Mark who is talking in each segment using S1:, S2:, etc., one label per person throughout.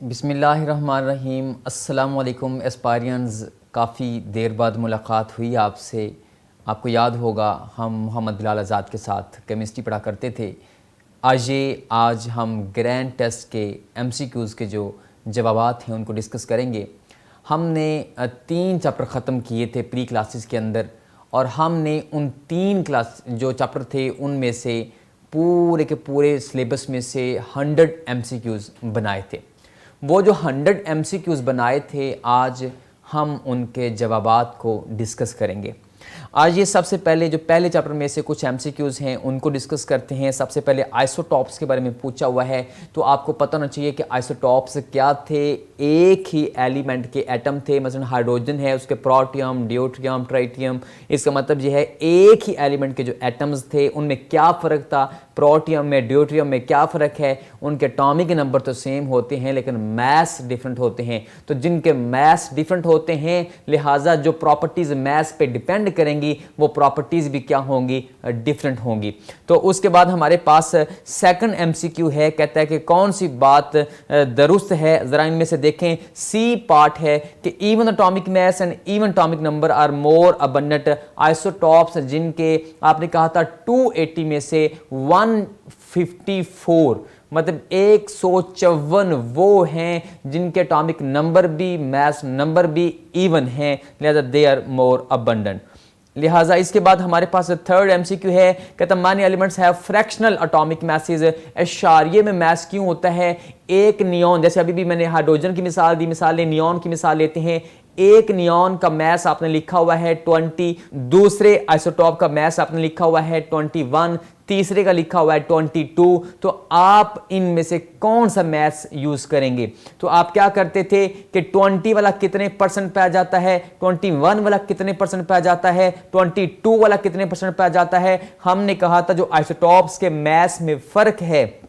S1: बिस्मिल्लाहिर्रहमानिर्रहीम। अस्सलाम वालेकुम एस्पायरियंस। काफ़ी देर बाद मुलाकात हुई आपसे। आपको याद होगा हम मोहम्मद बिलाल आज़ाद के साथ केमिस्ट्री पढ़ा करते थे। आज हम ग्रैंड टेस्ट के MCQs के जो जवाबात हैं उनको डिस्कस करेंगे। हमने 3 चैप्टर ख़त्म किए थे प्री क्लासेस के अंदर, और हमने उन 3 क्लास जो चैप्टर थे उनमें से पूरे के पूरे सिलेबस में से 100 MCQs बनाए थे। वो जो 100 MCQs बनाए थे, आज हम उनके जवाबात को डिस्कस करेंगे। आज ये सबसे पहले जो पहले चैप्टर में से कुछ MCQs हैं उनको डिस्कस करते हैं। सबसे पहले आइसोटॉप्स के बारे में पूछा हुआ है, तो आपको पता होना चाहिए कि आइसोटॉप्स क्या थे। एक ही एलिमेंट के एटम थे, मसलन हाइड्रोजन है, उसके प्रोटियम, ड्यूट्रियम, ट्राइटियम। इसका मतलब ये है एक ही एलिमेंट के जो एटम्स थे उनमें क्या फ़र्क था, प्रोटियम में ड्यूट्रियम में क्या फ़र्क है। उनके एटॉमिक नंबर तो सेम होते हैं लेकिन मैस डिफरेंट होते हैं। तो जिनके मैस डिफरेंट होते हैं, लिहाजा जो प्रॉपर्टीज़ मैस पे डिपेंड करेंगी वो प्रॉपर्टीज़ भी क्या होंगी, डिफरेंट होंगी। तो उसके बाद हमारे पास सेकंड MCQ है, कहता है कि कौन सी बात दुरुस्त है। ज़रा इनमें से देखें। सी पार्ट है कि even atomic mass and even atomic number are more abundant isotopes, जिनके आपने कहा था 280 में से 154 मतलब 154 वो हैं जिनके एटॉमिक नंबर भी मैस नंबर भी इवन हैं, लिहाजा दे आर मोर अबंडेंट। लिहाजा इसके बाद हमारे पास थर्ड MCQ है, कहता many elements have fractional atomic masses. इशारिये में मैस क्यों होता है। एक नियॉन, जैसे अभी भी मैंने हाइड्रोजन की मिसाल दी, मिसाल नियॉन की मिसाल लेते हैं। एक नियॉन का मैस आपने लिखा हुआ है 20, दूसरे आइसोटॉप का मैस आपने लिखा हुआ है 21, तीसरे का लिखा हुआ है 22। तो आप इनमें से कौन सा मैथ्स यूज करेंगे। तो आप क्या करते थे कि 20 वाला कितने % पे आ जाता है, 21 वाला कितने % पे आ जाता है, 22 वाला कितने % पे आ जाता है। हमने कहा था जो आइसोटॉप्स के मैथ्स में फर्क है,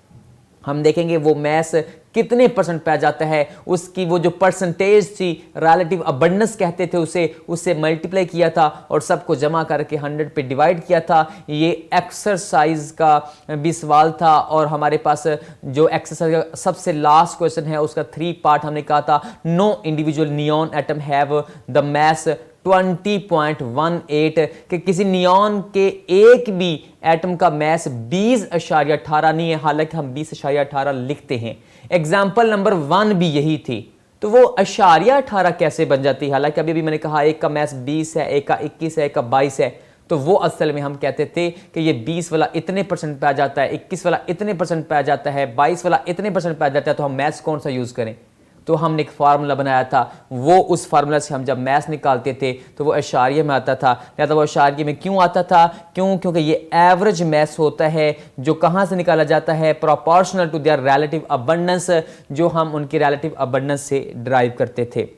S1: हम देखेंगे वो मैथ्स कितने % पे आ जाता है। उसकी वो जो परसेंटेज थी, रिलेटिव अबंडेंस कहते थे उसे, उससे मल्टीप्लाई किया था और सबको जमा करके 100 पे डिवाइड किया था। ये एक्सरसाइज का भी सवाल था। और हमारे पास जो एक्सरसाइज का सबसे लास्ट क्वेश्चन है उसका 3 पार्ट हमने कहा था, no individual neon atom have the mass 20.18, कि किसी नियॉन के एक भी एटम का मैस 20.18 नहीं है, हालांकि हम 20.18 लिखते हैं। एग्जाम्पल नंबर 1 भी यही थी। तो वो 18 कैसे बन जाती है, हालांकि अभी भी मैंने कहा एक का मैस 20 है, एक का 21 है, एक का 22 है। तो वो असल में हम कहते थे कि ये 20 वाला इतने % पे आ जाता है, 21 वाला इतने % पे आ जाता है, 22 वाला इतने % पे आ जाता है। तो हम मैथ्स कौन सा यूज करें। तो हमने एक फार्मूला बनाया था, वो उस फार्मूला से हम जब मैथ्स निकालते थे तो वो इशारिये में आता था। या तो वो इशारिये में क्यों आता था, क्योंकि ये एवरेज मैथ्स होता है जो कहाँ से निकाला जाता है, proportional to their relative abundance, जो हम उनकी रिलेटिव अबंडेंस से ड्राइव करते थे।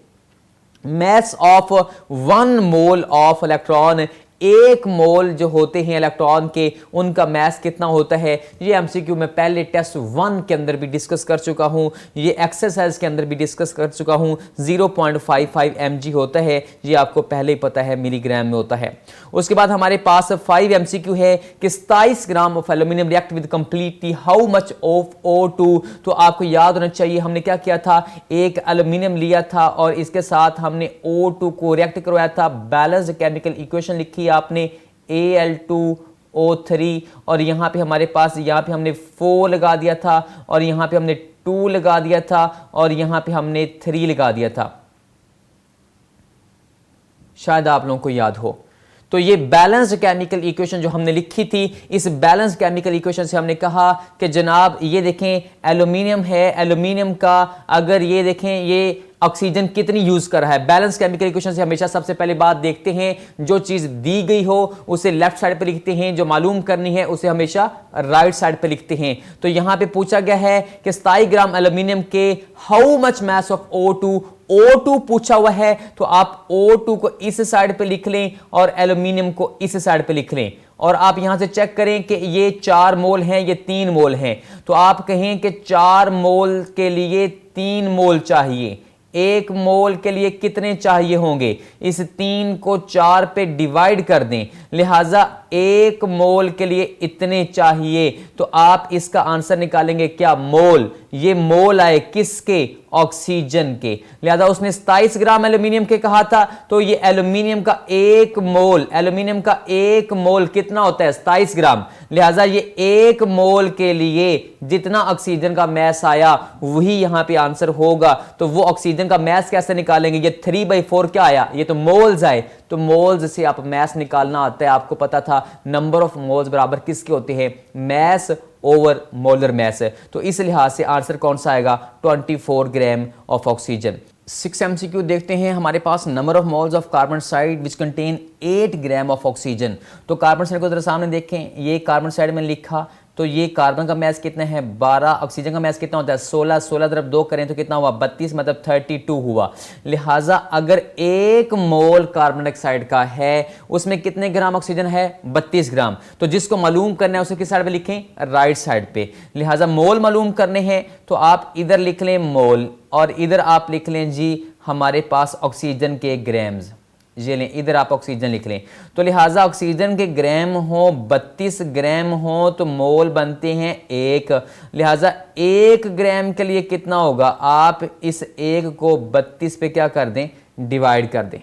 S1: Mass of 1 mole of electron, 1 mole जो होते हैं इलेक्ट्रॉन के, उनका मैस कितना होता है। ये MCQ में पहले टेस्ट 1 के अंदर भी डिस्कस कर चुका हूं, ये एक्सरसाइज के अंदर भी डिस्कस कर चुका हूं। 0.55 mg होता है, ये आपको पहले ही पता है मिलीग्राम में होता है। उसके बाद हमारे पास 5 MCQ है कि 27 gram of aluminium react with completely how much of O2। तो आपको याद होना चाहिए हमने क्या किया था, एक एल्यूमिनियम लिया था और इसके साथ हमने O2 को रिएक्ट करवाया था। बैलेंस्ड केमिकल इक्वेशन लिखी आपने Al2O3, और यहां पे हमारे पास यहां पे हमने 4 लगा दिया था और यहां पे हमने 2 लगा दिया था और यहां पे हमने 3 लगा दिया था, शायद आप लोगों को याद हो। तो ये बैलेंस्ड केमिकल इक्वेशन जो हमने लिखी थी, इस बैलेंस्ड केमिकल इक्वेशन से हमने कहा कि जनाब ये देखें एल्यूमिनियम है, एल्यूमिनियम का अगर ये देखें ये ऑक्सीजन कितनी यूज कर रहा है। बैलेंस केमिकल इक्वेशन से हमेशा सबसे पहले बात देखते हैं, जो चीज दी गई हो उसे लेफ्ट साइड पे लिखते हैं, जो मालूम करनी है उसे हमेशा राइट साइड पे लिखते हैं। तो यहां पे पूछा गया है कि 27 ग्राम एल्यूमिनियम के how much mass of O2, O2 पूछा हुआ है। तो आप O2 को इस साइड पे लिख लें और एल्यूमिनियम को इस साइड पे लिख लें, और आप यहां से चेक करें कि ये 4 मोल हैं, ये 3 मोल हैं। तो आप कहें कि 4 मोल के लिए 3 मोल चाहिए, 1 मोल के लिए कितने चाहिए होंगे। इस 3 को 4 पे डिवाइड कर दें, लिहाजा एक मोल के लिए इतने चाहिए, तो आप इसका आंसर निकालेंगे क्या, मोल। ये मोल आए किसके, ऑक्सीजन के। लिहाजा उसने 27 ग्राम एल्यूमिनियम के कहा था, तो ये एल्यूमिनियम का एक मोल, एल्यूमिनियम का एक मोल कितना होता है, 27 ग्राम। लिहाजा ये एक मोल के लिए जितना ऑक्सीजन का मैस आया वही यहां पे आंसर होगा। तो वो ऑक्सीजन का मैस कैसे निकालेंगे, ये 3/4 क्या आया, ये तो मोल्स आए। तो मोल्स से आप मैस निकालना आता है, आपको पता था नंबर ऑफ मोल्स बराबर किसके होते हैं, मैस ओवर मोलर मैस है। तो इस लिहाज से आंसर कौन सा आएगा, 24 ग्राम ऑफ ऑक्सीजन। 6 MCQ देखते हैं। हमारे पास number of moles of carbon dioxide which contain 8 gram of oxygen. तो कार्बन डाइऑक्साइड को जरा सामने देखें, ये कार्बन डाइऑक्साइड में लिखा, तो ये कार्बन का मैस कितना है 12, ऑक्सीजन का मैस कितना होता है 16, 16 × 2 करें तो कितना हुआ 32, मतलब 32 हुआ। लिहाजा अगर 1 मोल कार्बन डाइऑक्साइड का है उसमें कितने ग्राम ऑक्सीजन है, 32 ग्राम। तो जिसको मालूम करना है उसे किस साइड पे लिखें, राइट साइड पे। लिहाजा मोल मालूम करने हैं तो आप इधर लिख लें मोल, और इधर आप लिख लें जी हमारे पास ऑक्सीजन के ग्राम्स। ये लें, इधर आप ऑक्सीजन लिख लें। तो लिहाजा ऑक्सीजन के ग्राम हो 32 ग्राम हो तो मोल बनते हैं 1। लिहाजा 1 ग्राम के लिए कितना होगा, आप इस 1 को 32 पे क्या कर दें, डिवाइड कर दें।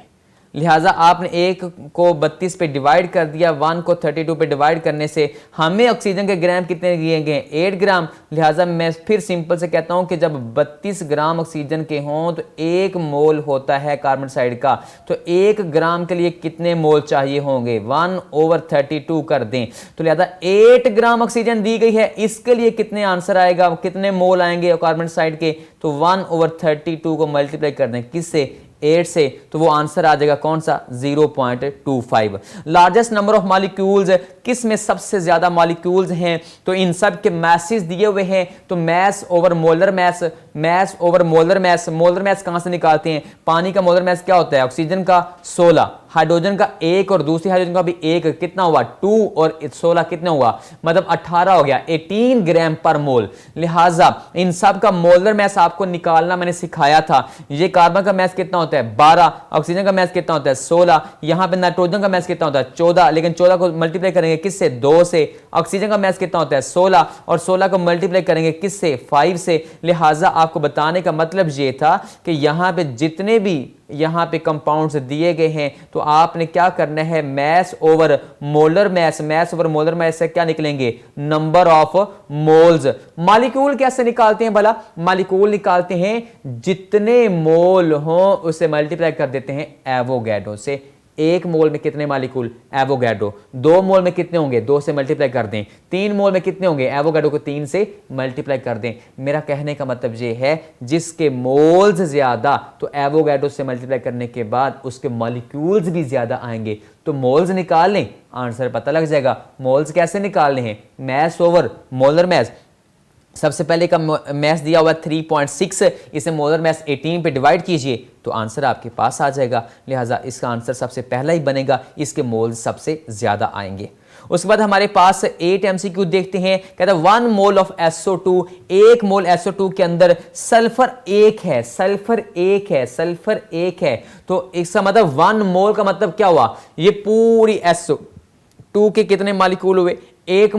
S1: लिहाजा आपने 1 को 32 पे डिवाइड कर दिया, 1 को 32 पे डिवाइड करने से हमें ऑक्सीजन के ग्राम कितने दिए गए, 8 ग्राम। लिहाजा मैं फिर सिंपल से कहता हूं कि जब 32 ग्राम ऑक्सीजन के हों तो 1 मोल होता है कार्बन डाइऑक्साइड का, तो 1 ग्राम के लिए कितने मोल चाहिए होंगे, 1/32 कर दें। तो लिहाजा 8 ग्राम ऑक्सीजन दी गई है, इसके लिए कितने आंसर आएगा, कितने मोल आएंगे कार्बन डाइऑक्साइड के, तो 1/32 को मल्टीप्लाई कर दें किससे, 8 से, तो वो आंसर आ जाएगा कौन सा, 0.25। लार्जेस्ट नंबर ऑफ मॉलिक्यूल्स, किस में सबसे ज्यादा मॉलिक्यूल्स हैं, तो इन सब के मैसेज दिए हुए हैं। तो mass over molar mass, mass over molar mass. Molar mass कहां से निकालते हैं, पानी का मोलर मैस क्या होता है, ऑक्सीजन का 16, हाइड्रोजन का 1 और दूसरी हाइड्रोजन का भी 1, कितना हुआ 2 और 16 कितना हुआ, मतलब 18 हो गया, 18 ग्राम पर मोल। लिहाजा इन सब का मोलर मैस आपको निकालना मैंने सिखाया था। ये कार्बन का मैस कितना होता है 12, ऑक्सीजन का मैस कितना होता है 16, यहां पे नाइट्रोजन का मैस कितना होता है 14, लेकिन 14 को मल्टीप्लाई करेंगे किससे, 2 से। ऑक्सीजन का मैस कितना होता है 16, और 16 को मल्टीप्लाई करेंगे किससे, 5 से। लिहाजा आपको बताने का मतलब ये था कि यहां पे जितने भी यहां पे कंपाउंड्स दिए गए हैं तो आपने क्या करना है, mass over molar mass, mass over molar mass से क्या निकलेंगे, नंबर ऑफ मोल्स। मॉलिक्यूल कैसे निकालते हैं भला, मॉलिक्यूल निकालते हैं जितने मोल हो उसे मल्टीप्लाई कर देते हैं एवोगैड्रो से। 1 मोल में कितने मॉलिक्यूल, एवोगैड्रो। 2 मोल में कितने होंगे, 2 से मल्टीप्लाई कर दें। 3 मोल में कितने होंगे, एवोगैड्रो को 3 से मल्टीप्लाई कर दें। मेरा कहने का मतलब ये है जिसके मोल्स ज्यादा तो एवोगैड्रो से मल्टीप्लाई करने के बाद उसके मॉलिक्यूल्स भी ज्यादा आएंगे। तो मोल्स निकाल लें, आंसर पता लग जाएगा। मोल्स कैसे निकालने हैं, मैस ओवर मोलर मैस। सबसे पहले का मैस दिया हुआ 3.6, इसे मोलर मैस 18 पे डिवाइड कीजिए तो आंसर आपके पास आ जाएगा। लिहाजा इसका आंसर सबसे पहला ही बनेगा, इसके मोल्स सबसे ज्यादा आएंगे। उसके बाद हमारे पास 8 MCQ देखते हैं। कहता है 1 mole of SO2, 1 mole SO2 के अंदर सल्फर 1 है, सल्फर 1 है, सल्फर 1 है। तो इसका मतलब 1 मोल का मतलब क्या हुआ, ये पूरी SO2 के कितने मॉलिक्यूल हुए, 1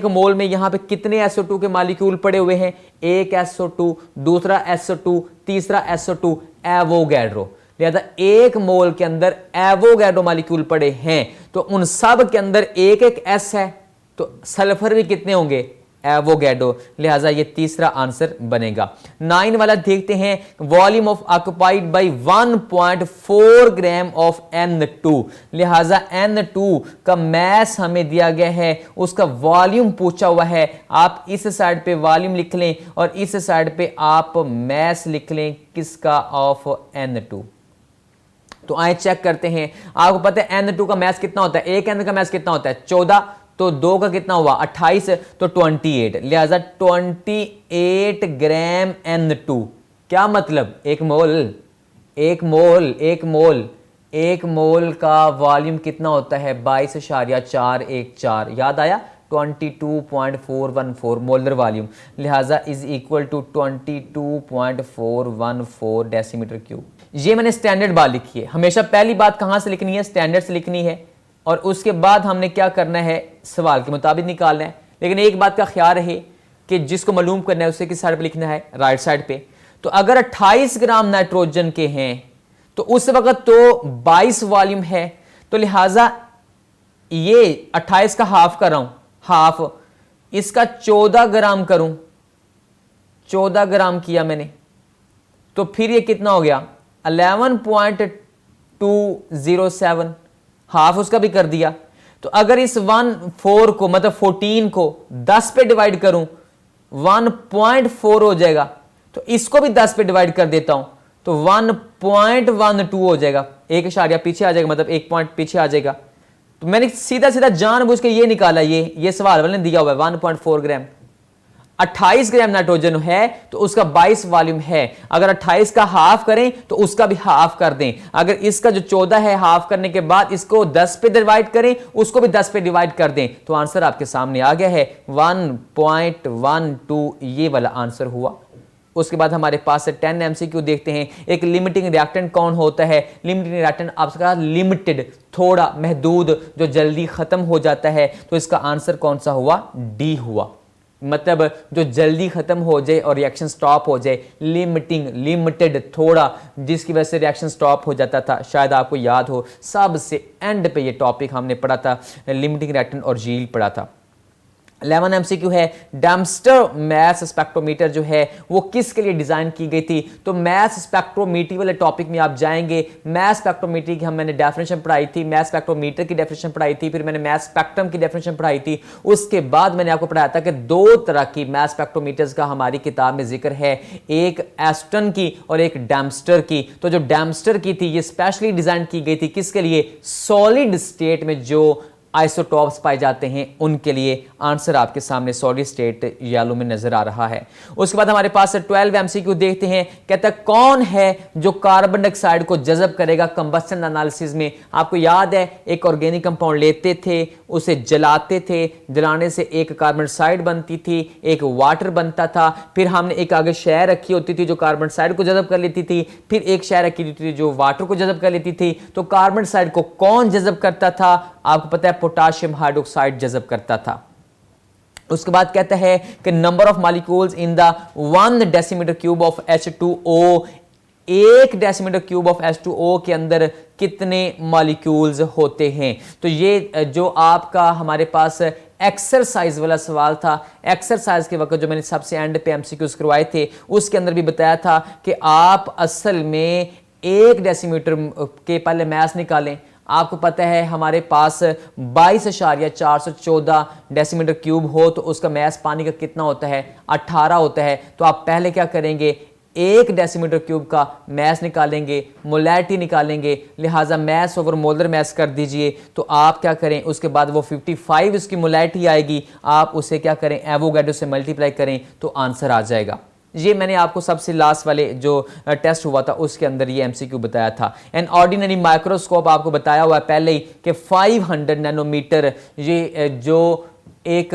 S1: मोल में यहां पे कितने SO2 के मॉलिक्यूल पड़े हुए हैं, एक SO2, दूसरा SO2, तीसरा SO2, एवोगैड्रो। लिहाजा 1 मोल के अंदर एवोगैड्रो मॉलिक्यूल पड़े हैं, तो उन सब के अंदर एक एक S है, तो सल्फर भी कितने होंगे, एवोगैड्रो। लिहाजा ये तीसरा आंसर बनेगा। 9 वाला देखते हैं, volume of occupied by 1.4 gram of N2। लिहाजा N2 का मैस हमें दिया गया है, उसका वॉल्यूम पूछा हुआ है। आप इस साइड पे वॉल्यूम लिख लें और इस साइड पे आप मैस लिख लें किसका, ऑफ N2। तो आए चेक करते हैं। आपको पता है N2 का मैस कितना होता है, एक N का मैस कितना होता है 14, तो 2 का कितना हुआ 28, तो 28। लिहाजा 28 ग्राम N2। क्या मतलब, एक मोल का वॉल्यूम कितना होता है 22.414। याद आया, 22.414 मोलर वॉल्यूम। लिहाजा is equal to 22.414 decimetre cube. ये मैंने स्टैंडर्ड बात लिखी है। हमेशा पहली बात कहां से लिखनी है, स्टैंडर्ड से लिखनी है। और उसके बाद हमने क्या करना है, सवाल के मुताबिक निकालना है। लेकिन एक बात का ख्याल रहे कि जिसको मालूम करना है उसे किस साइड पे लिखना है, राइट साइड पे। तो अगर 28 ग्राम नाइट्रोजन के हैं तो उस वक्त तो 22 वॉल्यूम है, तो लिहाजा ये 28 का हाफ कर रहा हूं, हाफ इसका 14 ग्राम करूं, 14 ग्राम किया मैंने, तो फिर ये कितना हो गया 11.207, हाफ उसका भी कर दिया। तो अगर इस 14 को मतलब 14 को 10 पे डिवाइड करूं 1.4 हो जाएगा, तो इसको भी 10 पे डिवाइड कर देता हूं तो 1.12 हो जाएगा, एक इशारा पीछे आ जाएगा, मतलब एक पॉइंट पीछे आ जाएगा। तो मैंने सीधा सीधा जानबूझ के ये निकाला, ये सवाल वाले ने दिया हुआ है 1.4 ग्राम। 28 ग्राम नाइट्रोजन है तो उसका 22 वॉल्यूम है। अगर 28 का हाफ करें तो उसका भी हाफ कर दें। अगर इसका जो 14 है हाफ करने के बाद इसको 10 पे डिवाइड करें, उसको भी 10 पे डिवाइड कर दें, तो आंसर आपके सामने आ गया है 1.12, ये वाला आंसर हुआ। उसके बाद हमारे पास 10 MCQ देखते हैं। एक लिमिटिंग रिएक्टेंट कौन होता है? लिमिटिंग रिएक्टेंट आपका लिमिटेड, थोड़ा महदूद, जो जल्दी खत्म हो जाता है। तो इसका आंसर कौन सा हुआ? डी हुआ। मतलब जो जल्दी खत्म हो जाए और रिएक्शन स्टॉप हो जाए, लिमिटिंग, लिमिटेड, थोड़ा, जिसकी वजह से रिएक्शन स्टॉप हो जाता था। शायद आपको याद हो सबसे एंड पे ये टॉपिक हमने पढ़ा था, लिमिटिंग रिएक्टेंट और यील्ड पढ़ा था। 11 MCQ है, डैम्स्टर मैस स्पेक्ट्रोमीटर जो है वो किसके लिए डिजाइन की गई थी? तो मैस स्पेक्ट्रोमीटर वाले टॉपिक में आप जाएंगे। मैस स्पेक्ट्रोमीटर की मैंने डेफिनेशन पढ़ाई थी, मैस स्पेक्ट्रोमीटर की डेफिनेशन पढ़ाई थी, फिर मैंने मैस स्पेक्ट्रम की डेफिनेशन पढ़ाई थी। उसके बाद मैंने आपको पढ़ाया था कि दो तरह की मैस स्पेक्ट्रोमीटर्स का हमारी किताब में जिक्र है, एक एस्टन की और एक डैम्स्टर की। तो जो डैम्स्टर की थी ये स्पेशली डिजाइन की गई थी किसके लिए? सॉलिड स्टेट में जो आइसोटॉप्स पाए जाते हैं उनके लिए। आंसर आपके सामने सॉलिड स्टेट येलो में नजर आ रहा है। उसके बाद हमारे पास 12 MCQ देखते हैं। कहता है कौन है जो कार्बन डाइऑक्साइड को जज़ब करेगा कंबस्शन एनालिसिस में? आपको याद है एक ऑर्गेनिक कंपाउंड लेते थे, उसे जलाते थे, जलाने से एक कार्बन डाइऑक्साइड बनती थी, एक वाटर बनता था, फिर हमने एक आगे शय रखी होती थी जो कार्बन डाइऑक्साइड को जज़ब कर लेती थी, फिर एक शय रखी होती थी जो वाटर को जज़ब कर लेती थी। तो कार्बन डाइऑक्साइड को कौन जज़ब करता था? आपको पता है पोटाशियम हाइड्रोक्साइड जज़ब करता था। उसके बाद कहता है कि number of molecules in the 1 decimetre cube of H2O, 1 decimetre cube of H2O के अंदर कितने मॉलिक्यूल्स होते हैं? तो ये जो आपका हमारे पास एक्सरसाइज वाला सवाल था, एक्सरसाइज के वक्त जो मैंने सबसे एंड पे MCQs करवाए थे उसके अंदर भी बताया था कि आप असल में 1 डेसीमीटर के पहले मैस निकालें। आपको पता है हमारे पास 22.414 डेसीमीटर क्यूब हो तो उसका मैस पानी का कितना होता है? 18 होता है। तो आप पहले क्या करेंगे? 1 डेसीमीटर क्यूब का मैस निकालेंगे, मोलैरिटी निकालेंगे, लिहाजा मैस ओवर मोलर मैस कर दीजिए। तो आप क्या करें? उसके बाद वो 55 उसकी मोलैरिटी आएगी, आप उसे क्या करें? एवोगैड्रो से मल्टीप्लाई करें तो आंसर आ जाएगा। ये मैंने आपको सबसे लास्ट वाले जो टेस्ट हुआ था उसके अंदर ये MCQ बताया था। एन ऑर्डिनरी माइक्रोस्कोप आपको बताया हुआ है पहले ही कि 500 नैनोमीटर, ये जो एक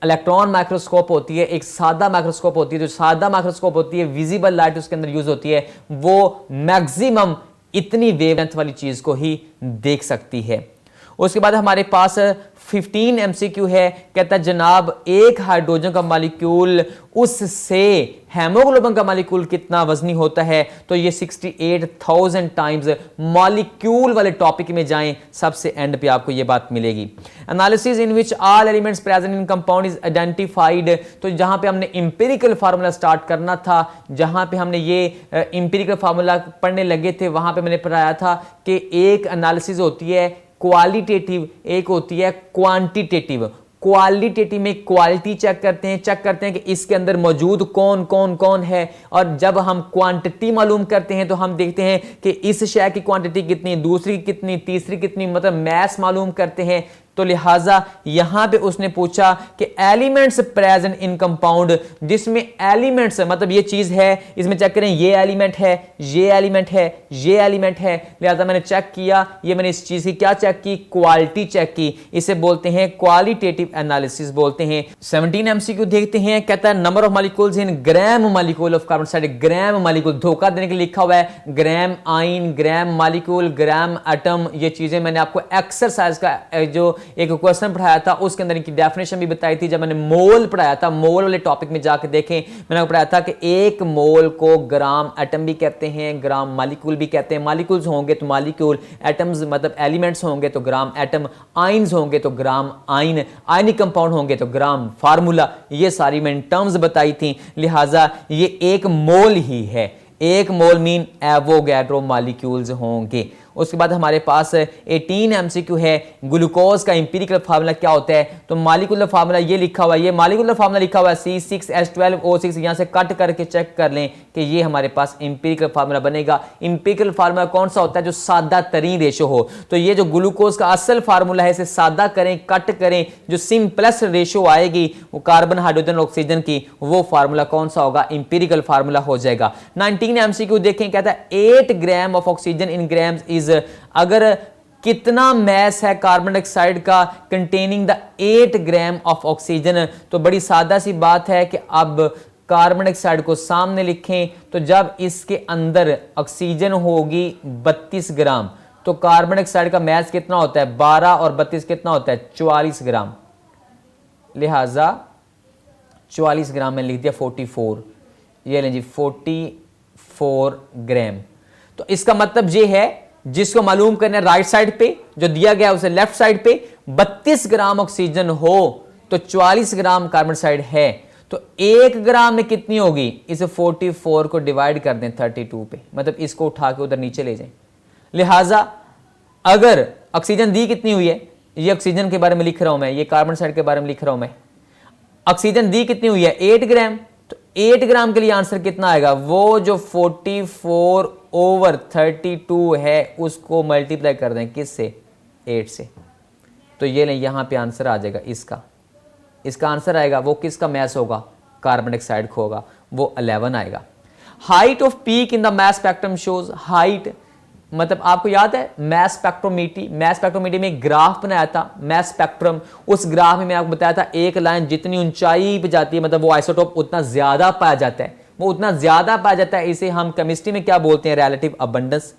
S1: इलेक्ट्रॉन माइक्रोस्कोप होती है, एक सादा माइक्रोस्कोप होती है। जो सादा माइक्रोस्कोप होती है विजिबल लाइट उसके अंदर यूज होती है, वो मैक्सिमम इतनी वेवलेंथ वाली चीज को ही देख सकती है। उसके बाद हमारे पास 15 MCQ है। कहता है जनाब एक हाइड्रोजन का मॉलिक्यूल उससे हेमोग्लोबिन का मॉलिक्यूल कितना वजनी होता है? तो ये 68,000 टाइम्स। मॉलिक्यूल वाले टॉपिक में जाएं, सबसे एंड पे आपको ये बात मिलेगी। Analysis in which all elements present in compound is identified. तो जहां पे हमने इंपेरिकल फार्मूला स्टार्ट करना था, जहां पे हमने ये इंपेरिकल फार्मूला पढ़ने लगे थे, वहां पे मैंने पढ़ाया था कि एक एनालिसिस होती है क्वालिटेटिव, एक होती है क्वांटिटेटिव। क्वालिटेटिव में क्वालिटी चेक करते हैं कि इसके अंदर मौजूद कौन कौन कौन है, और जब हम क्वांटिटी मालूम करते हैं तो हम देखते हैं कि इस शय की क्वांटिटी कितनी, दूसरी कितनी, तीसरी कितनी, मतलब मैस मालूम करते हैं। तो लिहाजा यहां पे उसने पूछा कि एलिमेंट्स प्रेजेंट इन कंपाउंड, जिसमें एलिमेंट्स मतलब ये चीज है, इसमें चेक करें ये एलिमेंट है, ये एलिमेंट है, ये एलिमेंट है, लिहाजा मैंने चेक किया, ये मैंने इस चीज की क्या चेक की, क्वालिटी चेक की। इसे बोलते हैं क्वालिटेटिव एनालिसिस बोलते हैं। 17 एमसीक्यू देखते हैं, कहता है number of molecules in gram molecule of carbon dioxide. Gram molecule धोखा देने के लिए लिखा हुआ है ग्राम आइन, ग्राम मॉलिक्यूल, ग्राम एटम। ये चीजें मैंने आपको एक्सरसाइज का जो एक क्वेश्चन पढ़ाया था उसके अंदर इनकी डेफिनेशन भी बताई थी। जब मैंने मोल पढ़ाया था, मोल वाले टॉपिक में जाकर देखें, मैंने आपको पढ़ाया था कि एक मोल को ग्राम एटम भी कहते हैं, ग्राम मॉलिक्यूल भी कहते हैं। मॉलिक्यूल्स होंगे तो मॉलिक्यूल, एटम्स मतलब एलिमेंट्स होंगे तो ग्राम एटम, आइंस होंगे तो ग्राम आइन, आयनिक कंपाउंड होंगे तो ग्राम फार्मूला। ये सारी मैंने टर्म्स बताई थी, लिहाजा ये एक मोल ही है। एक मोल मीन एवोगैड्रो मॉलिक्यूल्स होंगे। उसके बाद हमारे पास 18 एमसीक्यू है, ग्लूकोज का इंपीरिकल फार्मूला क्या होता है। तो मॉलिक्यूलर फार्मूला ये लिखा हुआ है, ये मॉलिक्यूलर फार्मूला लिखा हुआ है C6H12O6। यहां से कट करके चेक कर लें कि ये हमारे पास इंपीरिकल फार्मूला बनेगा। इंपीरिकल फार्मूला कौन सा होता है, जो सादा तरीन रेशो हो। तो ये जो ग्लूकोज का असल फार्मूला है, इसे सादा करें, कट करें, जो सिंपलेस्ट रेशो आएगी वो कार्बन हाइड्रोजन ऑक्सीजन की, वो फार्मूला कौन सा होगा, इंपीरिकल फार्मूला हो जाएगा। 19 एमसीक्यू देखें, कहता है 8 gram of oxygen in grams is, अगर कितना मैस है कार्बन डाइऑक्साइड का containing the 8 gram of oxygen. तो बड़ी सादा सी बात है कि अब कार्बन डाइऑक्साइड को सामने लिखें, तो जब इसके अंदर ऑक्सीजन होगी 32 ग्राम, तो कार्बन डाइऑक्साइड का मैस कितना होता है, 12 और 32 कितना होता है, 44 ग्राम। लिहाजा 44 ग्राम में लिख दिया 44, ये लें जी 44 ग्राम। तो इसका मतलब ये है, जिसको मालूम करना है राइट साइड पे जो दिया गया उसे लेफ्ट साइड पे 32 ग्राम ऑक्सीजन हो तो 44 ग्राम कार्बन डाइऑक्साइड है। तो 1 ग्राम में कितनी होगी, इसे 44 को डिवाइड कर दें 32 पे, मतलब इसको उठा के उधर नीचे ले जाएं। लिहाजा अगर ऑक्सीजन दी कितनी हुई है, ये ऑक्सीजन के बारे में लिख रहा हूं मैं, ये कार्बन डाइऑक्साइड के बारे में लिख रहा हूं मैं। ऑक्सीजन दी कितनी हुई है, 8 ग्राम। तो 8 ग्राम के लिए आंसर कितना आएगा, वो जो 44/32 है उसको मल्टीप्लाई कर दें किससे, 8 से। तो ये लें, यहां पे आंसर आ जाएगा इसका आंसर आएगा, वो किसका मैस होगा, कार्बन डाइऑक्साइड को होगा, वो 11 आएगा। Height of peak in the mass spectrum shows, height मतलब आपको याद है मैस स्पेक्ट्रोमीटी में ग्राफ बनाया था मैस स्पेक्ट्रम। उस ग्राफ में मैंने आपको बताया था एक लाइन जितनी ऊंचाई पे जाती है, मतलब वो आइसोटोप उतना ज्यादा पाया जाता है, वो उतना ज्यादा पाया जाता है। इसे हम केमिस्ट्री में क्या बोलते हैं, रिलेटिव अबंडेंस।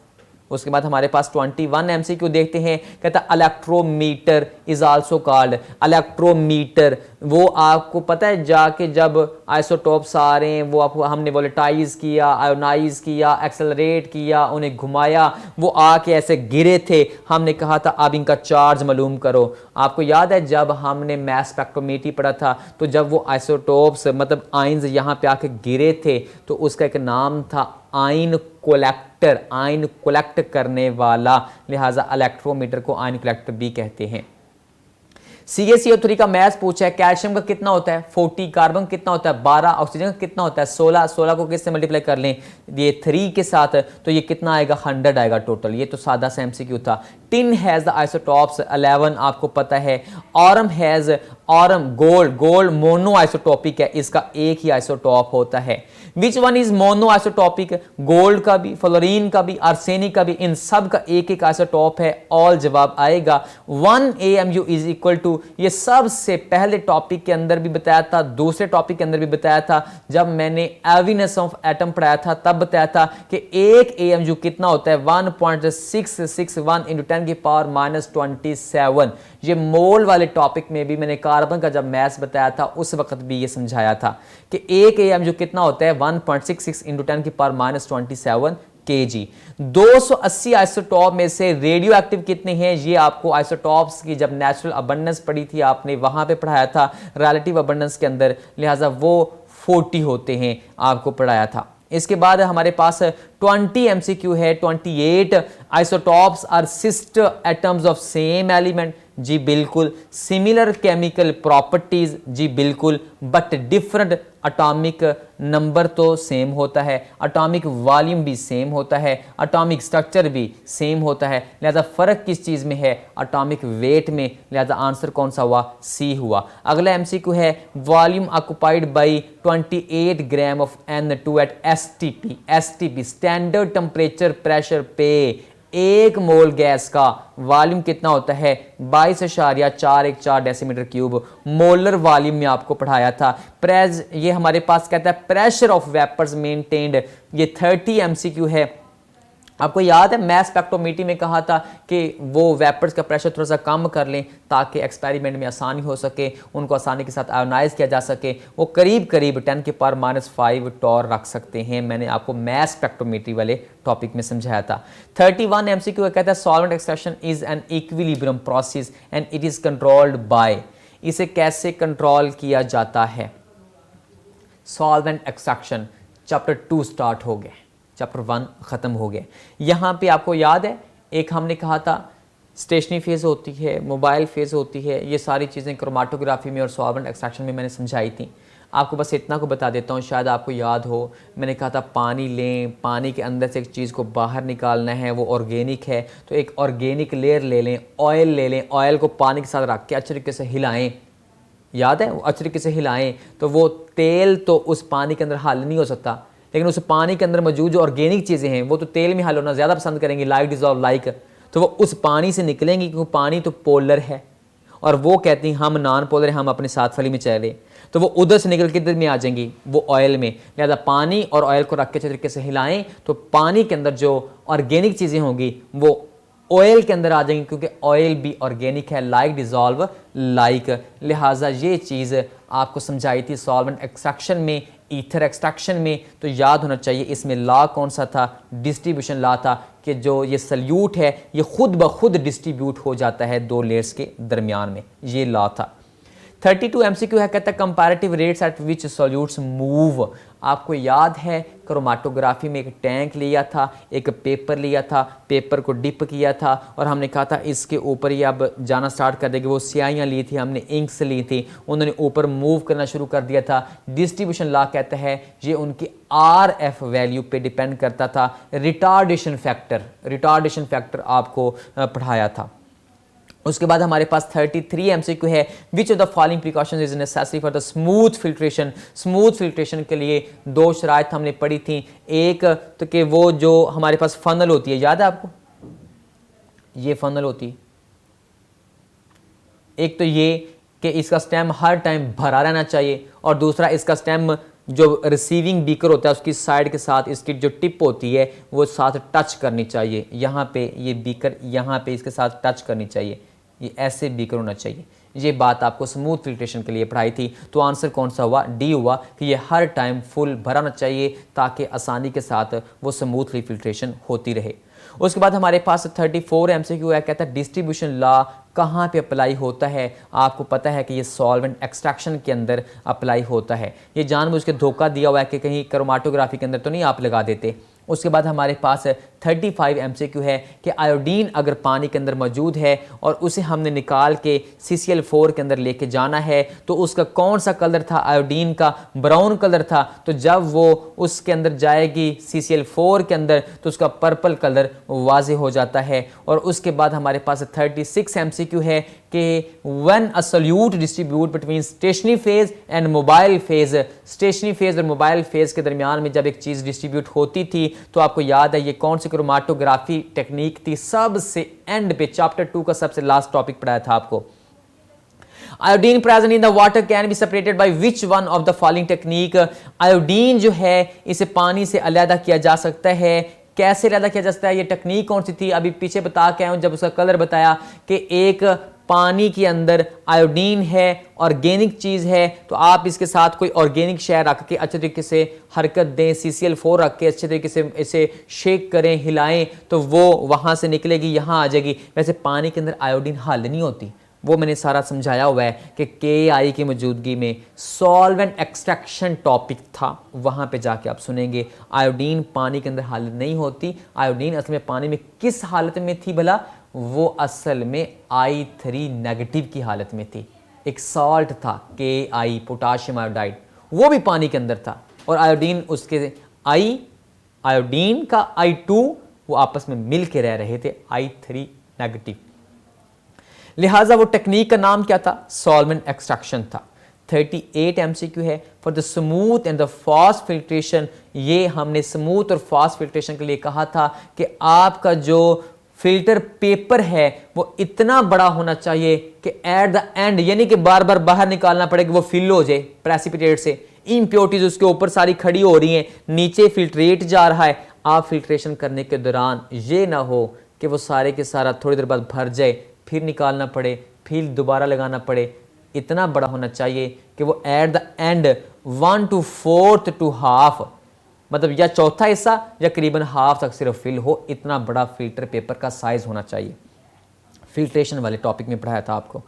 S1: उसके बाद हमारे पास 21 एमसीक्यू देखते हैं, कहता है electrometer is also called, electrometer वो आपको पता है जाके जब आइसोटोप्स आ रहे हैं वो आपको हमने वोलेटाइज किया, आयोनाइज किया, एक्सेलरेट किया, उन्हें घुमाया, वो आके ऐसे गिरे थे, हमने कहा था अब इनका चार्ज मालूम करो। आपको याद है जब हमने मैस स्पेक्ट्रोमेट्री पढ़ा था, तो जब वो आइसोटोप्स मतलब आइंस यहाँ पे आके गिरे थे तो उसका एक नाम था आइन कोलेक्टर, आइन कोलेक्ट करने वाला, लिहाजा इलेक्ट्रोमीटर को आइन कोलेक्टर भी कहते हैं। CaCO3 का मैथ पूछा है, कैल्शियम का कितना होता है 40, कार्बन कितना होता है 12, ऑक्सीजन का कितना होता है 16, 16 को किससे मल्टीप्लाई कर लें ये 3 के साथ, तो ये कितना आएगा 100 आएगा टोटल। ये तो सादा सा MCQ था। टिन हैज द आइसोटॉप्स 11 आपको पता है। Aurum has, Aurum gold mono isotopic है, इसका एक ही आइसोटॉप होता है। Which one is mono isotopic, gold का भी, फ्लोरीन का भी, आर्सेनिक का भी, इन सब का एक एक आइसोटॉप है। ऑल जवाब आएगा। 1 AMU इज इक्वल टू, ये सबसे पहले टॉपिक के अंदर भी बताया था, दूसरे टॉपिक के अंदर भी बताया था, जब मैंने एविनेस ऑफ एटम पढ़ाया था तब बताया था कि एक AMU कितना होता है 1.661 × 10⁻⁻27। ये मोल वाले टॉपिक में भी मैंने कार्बन का जब मैथ्स बताया था उस वक्त भी ये समझाया था कि एक AMU कितना होता है 1.66 × 10⁻⁻27 kg। 280 आइसोटॉप में से रेडियो एक्टिव कितने हैं, ये आपको आइसोटॉप्स की जब नेचुरल अबंडेंस पढ़ी थी आपने वहां पे पढ़ाया था रिलेटिव अबंडेंस के अंदर, लिहाजा वो 40 होते हैं आपको पढ़ाया था। इसके बाद हमारे पास 20 MCQ है। 28 isotopes are sister atoms of same element, जी बिल्कुल। सिमिलर केमिकल प्रॉपर्टीज, जी बिल्कुल, बट डिफरेंट अटॉमिक नंबर तो सेम होता है, अटॉमिक वॉल्यूम भी सेम होता है, अटॉमिक स्ट्रक्चर भी सेम होता है, लिहाजा फ़र्क किस चीज़ में है, अटॉमिक वेट में, लिहाजा आंसर कौन सा हुआ, सी हुआ। अगला एमसीक्यू है volume occupied by 28 gram of N2 at STP standard temperature pressure पे एक मोल गैस का वॉल्यूम कितना होता है, 22.414 डेसीमीटर क्यूब। मोलर वॉल्यूम में आपको पढ़ाया था। प्रेज ये हमारे पास कहता है प्रेशर ऑफ वेपर्स मेंटेन्ड, ये 30 एमसीक्यू है। आपको याद है मैस स्पेक्ट्रोमीटर में कहा था कि वो वेपर्स का प्रेशर थोड़ा सा कम कर लें ताकि एक्सपेरिमेंट में आसानी हो सके, उनको आसानी के साथ आयोनाइज किया जा सके। वो करीब करीब 10⁻⁵ टॉर रख सकते हैं। मैंने आपको मैस स्पेक्ट्रोमीटर वाले टॉपिक में समझाया था। 31 एमसीक्यू कहता है solvent extraction is an equilibrium process and it is controlled by. इसे कैसे कंट्रोल किया जाता है? सॉल्वेंट एक्सट्रैक्शन चैप्टर 2 स्टार्ट हो गया, चैप्टर 1 ख़त्म हो गया। यहाँ पे आपको याद है एक हमने कहा था स्टेशनरी फेज़ होती है, मोबाइल फेज़ होती है, ये सारी चीज़ें क्रोमाटोग्राफी में और सॉल्वेंट एक्सट्रैक्शन में मैंने समझाई थी। आपको बस इतना को बता देता हूँ, शायद आपको याद हो। मैंने कहा था पानी लें, पानी के अंदर से एक चीज़ को बाहर निकालना है, वो ऑर्गेनिक है तो एक ऑर्गेनिक लेयर ले लें, ऑयल ले लें, ऑयल को पानी के साथ रख के अच्छे तरीके से हिलाएँ। याद है, वो अच्छे तरीके से हिलाएँ तो वो तेल तो उस पानी के अंदर हल नहीं हो सकता, लेकिन उस पानी के अंदर मौजूद जो ऑर्गेनिक चीज़ें हैं वो तो तेल में हल होना ज़्यादा पसंद करेंगी, लाइक डिजॉल्व लाइक, तो वो उस पानी से निकलेंगी क्योंकि पानी तो पोलर है और वो कहती हैं हम नॉन पोलर हैं, हम अपने साथ वाली में चले, तो वो उधर से निकल के इधर में आ जाएंगी, वो ऑयल में। लिहाजा पानी और ऑयल को रख के अच्छे तरीके से हिलाएं तो पानी के अंदर जो ऑर्गेनिक चीज़ें होंगी वो ऑयल के अंदर आ जाएंगी क्योंकि ऑयल भी ऑर्गेनिक है, लाइक डिजॉल्व लाइक। लिहाजा ये चीज़ आपको समझाई थी सॉल्वेंट एक्सट्रैक्शन में, ईथर एक्सट्रैक्शन में, तो याद होना चाहिए इसमें लॉ कौन सा था, डिस्ट्रीब्यूशन लॉ था कि जो ये सल्यूट है ये खुद ब खुद डिस्ट्रीब्यूट हो जाता है दो लेयर्स के दरमियान में, ये लॉ था। 32 एमसीक्यू है, कहता है कंपैरेटिव रेट्स एट विच सॉल्यूट्स मूव। आपको याद है क्रोमाटोग्राफी में एक टैंक लिया था, एक पेपर लिया था, पेपर को डिप किया था और हमने कहा था इसके ऊपर ये अब जाना स्टार्ट कर देगी। वो स्याहियाँ ली थी हमने, इंक्स ली थी, उन्होंने ऊपर मूव करना शुरू कर दिया था। डिस्ट्रीब्यूशन लॉ कहता है ये उनकी RF वैल्यू पे डिपेंड करता था। रिटार्डेशन फैक्टर आपको पढ़ाया था। उसके बाद हमारे पास 33 एमसीक्यू है, which of the following precautions is necessary for the smooth filtration. Smooth filtration के लिए दो शराइत हमने पढ़ी थी। एक तो कि वो जो हमारे पास फनल होती है, याद है आपको, ये फनल होती है। एक तो ये कि इसका स्टेम हर टाइम भरा रहना चाहिए और दूसरा इसका स्टेम जो रिसीविंग बीकर होता है उसकी साइड के साथ इसकी जो टिप होती है वो साथ टच करनी चाहिए। यहाँ पे ये बीकर यहाँ पे इसके साथ टच करनी चाहिए, ये ऐसे बीकर होना चाहिए। ये बात आपको स्मूथ फिल्ट्रेशन के लिए पढ़ाई थी। तो आंसर कौन सा हुआ, डी हुआ कि ये हर टाइम फुल भराना चाहिए ताकि आसानी के साथ वो स्मूथली फिल्ट्रेशन होती रहे। उसके बाद हमारे पास 34 एमसीक्यू है, कहता है डिस्ट्रीब्यूशन लॉ कहाँ पे अप्लाई होता है। आपको पता है कि ये सॉल्वेंट एक्सट्रैक्शन के अंदर अप्लाई होता है। ये जानबूझ के धोखा दिया हुआ है कि कहीं क्रोमाटोग्राफी के अंदर तो नहीं आप लगा देते। उसके बाद हमारे पास 35 एमसीक्यू है कि आयोडीन अगर पानी के अंदर मौजूद है और उसे हमने निकाल के CCl4 के अंदर लेके जाना है तो उसका कौन सा कलर था, आयोडीन का ब्राउन कलर था। तो जब वो उसके अंदर जाएगी CCl4 के अंदर तो उसका पर्पल कलर वाजे हो जाता है। और उसके बाद हमारे पास 36 एमसीक्यू है कि when a solute distribute between stationary phase and mobile phase. Stationary phase और मोबाइल फेज के दरमियान में जब एक चीज़ डिस्ट्रीब्यूट होती थी तो आपको याद है ये कौन सी क्रोमाटोग्राफी टेक्निक थी, सबसे एंड पे चैप्टर 2 का सबसे लास्ट टॉपिक पढ़ाया था आपको। Iodine present in the water can be separated by which one of the following technique. Iodine जो है इसे पानी से अलग किया जा सकता है। कैसे अलग किया जा सकता है, ये टेक्निक कौन सी थी, अभी पीछे बता के आया हूं जब उसका कलर बताया कि एक पानी के अंदर आयोडीन है, ऑर्गेनिक चीज़ है, तो आप इसके साथ कोई ऑर्गेनिक शय रख के अच्छे तरीके से हरकत दें, CCl4 रख के अच्छे तरीके से इसे शेक करें, हिलाएं, तो वो वहाँ से निकलेगी, यहाँ आ जाएगी। वैसे पानी के अंदर आयोडीन हल नहीं होती, वो मैंने सारा समझाया हुआ है कि KI की मौजूदगी में सॉल्वेंट एक्सट्रैक्शन टॉपिक था, वहाँ पे जाके आप सुनेंगे। आयोडीन पानी के अंदर हल नहीं होती। आयोडीन असल में पानी में किस हालत में थी भला, वो असल में I3 नेगेटिव की हालत में थी। एक सॉल्ट था KI, पोटाशियम आयोडाइड, वो भी पानी के अंदर था, और आयोडीन उसके आयोडीन का I2 वो आपस में मिल के रह रहे थे, I3 नेगेटिव। लिहाजा वो टेक्निक का नाम क्या था? सॉल्वेंट एक्सट्रैक्शन था। 38 MCQ है for the smooth and the fast filtration. ये हमने स्मूथ और फास्ट फिल्ट्रेशन के लिए कहा था कि आपका जो फिल्टर पेपर है वो इतना बड़ा होना चाहिए कि एट द एंड, यानी कि बार बार बाहर निकालना पड़े कि वो फिल हो जाए प्रेसिपिटेट से, इम्प्योरिटीज उसके ऊपर सारी खड़ी हो रही हैं, नीचे फिल्ट्रेट जा रहा है। आप फिल्ट्रेशन करने के दौरान ये ना हो कि वो सारे के सारा थोड़ी देर बाद भर जाए, फिर निकालना पड़े, फिर दोबारा लगाना पड़े। इतना बड़ा होना चाहिए कि वो at the end 1/4 to half, मतलब या चौथा हिस्सा या करीबन हाफ तक सिर्फ फिल हो, इतना बड़ा फिल्टर पेपर का साइज होना चाहिए। फिल्ट्रेशन वाले टॉपिक में पढ़ाया था आपको।